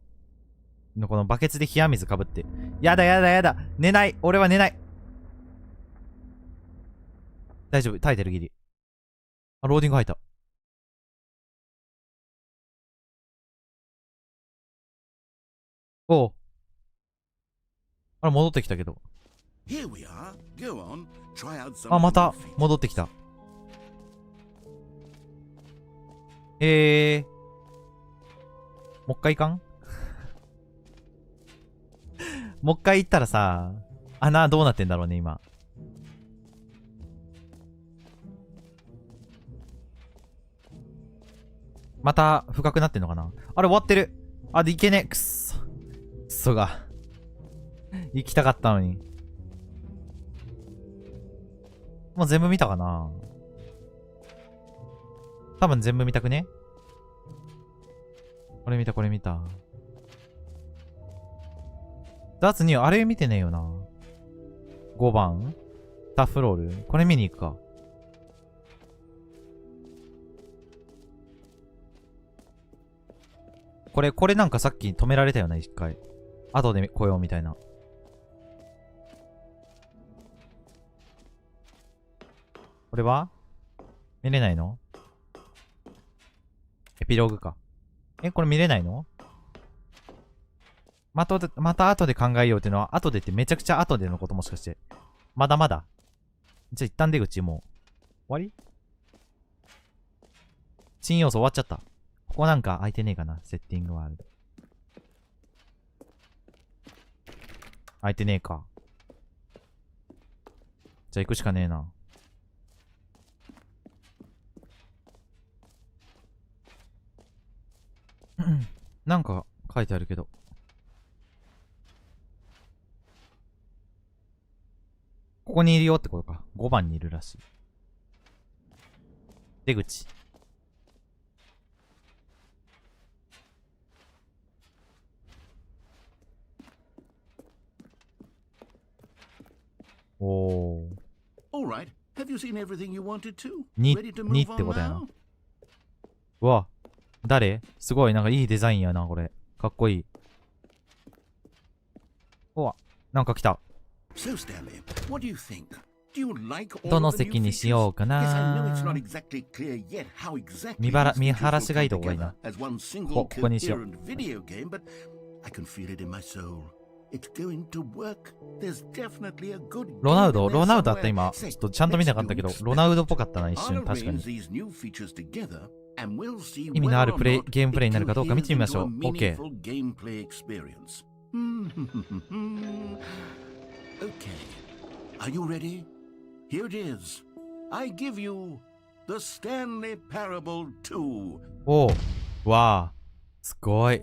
このバケツで冷や水かぶって。やだ。寝ない。俺は寝ない。大丈夫。耐えてるギリ。あ、ローディング入った。おう。あれ、戻ってきたけど。あ、また、戻ってきた。もう一回行かんもう一回行ったらさ、穴どうなってんだろうね、今。また深くなってんのかな。あれ終わってる。あ、でいけねえ。くっそ。くっそが。行きたかったのに。もう全部見たかな。多分全部見たくね。これ見た、これ見た。ダーツ2あれ見てねえよな。5番スタッフロールこれ見に行くか。これなんかさっき止められたよな、一回。後で来ようみたいな。これは見れないの？エピローグか。これ見れないの？また後で考えようっていうのは、後でってめちゃくちゃ後でのこともしかして。まだまだ。じゃあ一旦出口もう。終わり？新要素終わっちゃった。ここなんか空いてねえかな。セッティングワールド。空いてねえか。じゃあ行くしかねえな。なんか書いてあるけど。ここにいるよってことか。5番にいるらしい。出口。おー。Alright, have you seen everything you wanted to? に Ready to って move ことや on な。 now? うわ。誰？すごい、なんかいいデザインやな、これ。かっこいい。うわ。なんか来た。So Stanley, what do you think? Do you like all どの of the new 席にしようか features? Yes, I know it's な。 not exactly clear yet how exactly 見 these 晴 features らし will がいい come とこがいいな。 together as one こ single こにしよう。 coherent video game, but I can feel it in my soul. It's going to work. There's definitely a good ロナウド game in there ロナウドあった somewhere. 今。ちょ Say, っとちゃんと見なかったけど、ロナウドっぽかったな、一 I'll 瞬。確か arrange に。 these new features together and we'll see 意味のあ whether る or not ゲームプレイ it になるかどうか見てみましょう。 coheres into a OK。meaningful gameplay experience. Okay. Are you ready? Here it is. I give you the Stanley Parable 2. おー。わー。すごい。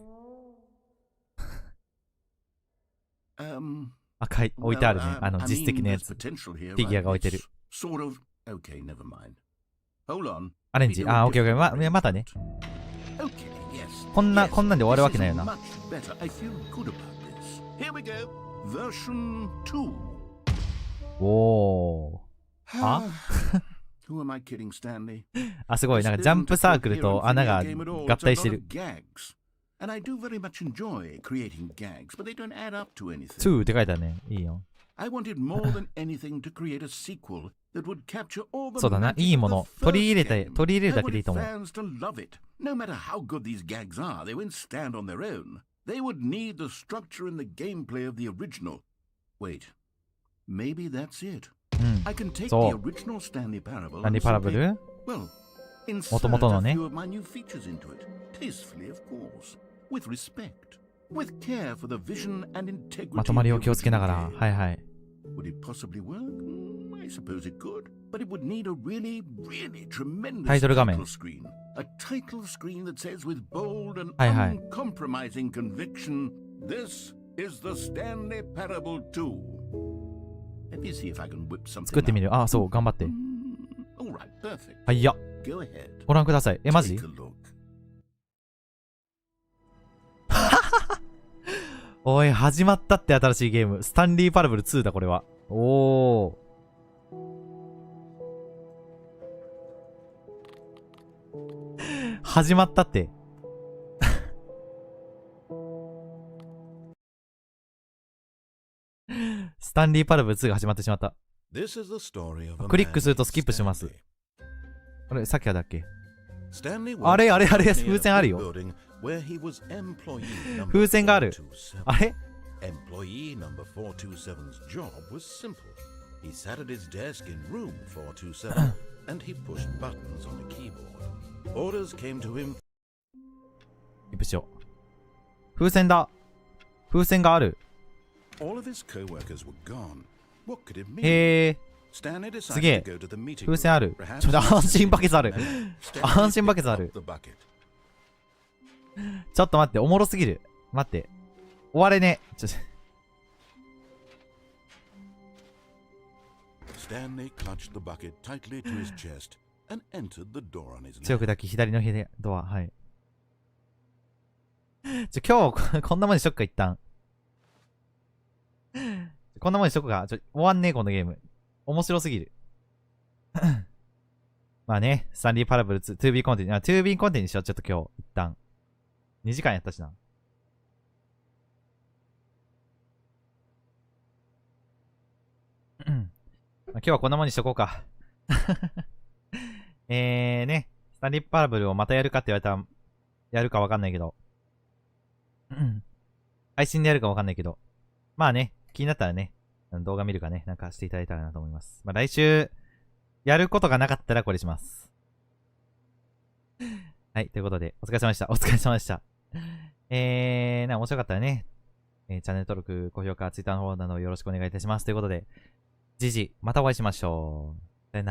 赤い、置いてあるね。実績のやつ。フィギュアが置いてる。Sort of. Okay, never mind. Hold on. アレンジ。あ、オッケーオッケー。またね。Okay, yes. こんなんで終わるわけないよな。Much better. I feel good about this. Here we go. Version 2. おー。あWho am I kidding, Stanley? あ、すごい。なんかジャンプサークルと穴が合体してる。And I do very much enjoy creating gags, but they don't add up to anything. 2って書いてあるね。いいよ。I wanted more than anything to create a sequel that would capture all the そうだな。 magic いい of も the の。 first 取り入れ game. るだ I けでいいと wanted 思う。 fans to love it. No matter how good these gags are, they won't stand on their own. They would need the structure and the gameplay of the original. Wait, maybe that's it. I can take the original Stanley Parable and simply, well, insert a few of my new features into it, tastefully, of course, with respect, with care for the vision and integrity まとまり of を the 気をつけなが original ら。 game. はいはい。Would it possibly work? I suppose it could, but it would need a really, really tremendous タイトル画面。 title screen. A title screen that says with bold and はいはい。 uncompromising conviction, this is the Stanley Parable 2. Let me see if I can whip something 作ってみる。あ、そう、頑張って。 All right, perfect. はいや。 Go ahead. ご覧ください。マジ Take a look. おい、始まったって新しいゲーム。スタンリーパラブル2だ、これは。おー。始まったって。スタンリーパラブル2が始まってしまった。クリックするとスキップします。あれ、さっきはだっけ？あれ、風船あるよ。風船がある。あれ？ Employee number 427's job was simple. He sat at his desk in room 427 and he pushed buttons on a keyboard. Orders came to him. キープしよう。風船だ。風船がある。 All of his co-workers were gone. What could it mean? へえ。Stanley すげ decided え。 to go to the meeting 風船ある。 room. ちょっと安心バケツある。 Stanley 安心バケツあ picked る up。the bucket. ちょっと待って、おもろすぎる。待って。終われね。Stanley clutched the bucket tightly to his chest and entered the door on his 強く left. 抱き、左のドア、はい。今日、こんなもんにしとくか、一旦。こんなもんにしとくか。終わんねえ、このゲーム。面白すぎる。まあね、スタンリーパラブル 2B コンテンツ、2B コンテンツにしよう、ちょっと今日、一旦。2時間やったしな。まあ、今日はこんなもんにしとこうか。ね、スタンリーパラブルをまたやるかって言われたら、やるかわかんないけど。配信でやるかわかんないけど。まあね、気になったらね、動画見るかね、なんかしていただいたらなと思います。まあ来週、やることがなかったらこれします。はい、ということで、お疲れ様でした。お疲れ様でした。面白かったらね、チャンネル登録、高評価、Twitter の方などよろしくお願いいたします。ということで、じじ、またお会いしましょう。さよなら。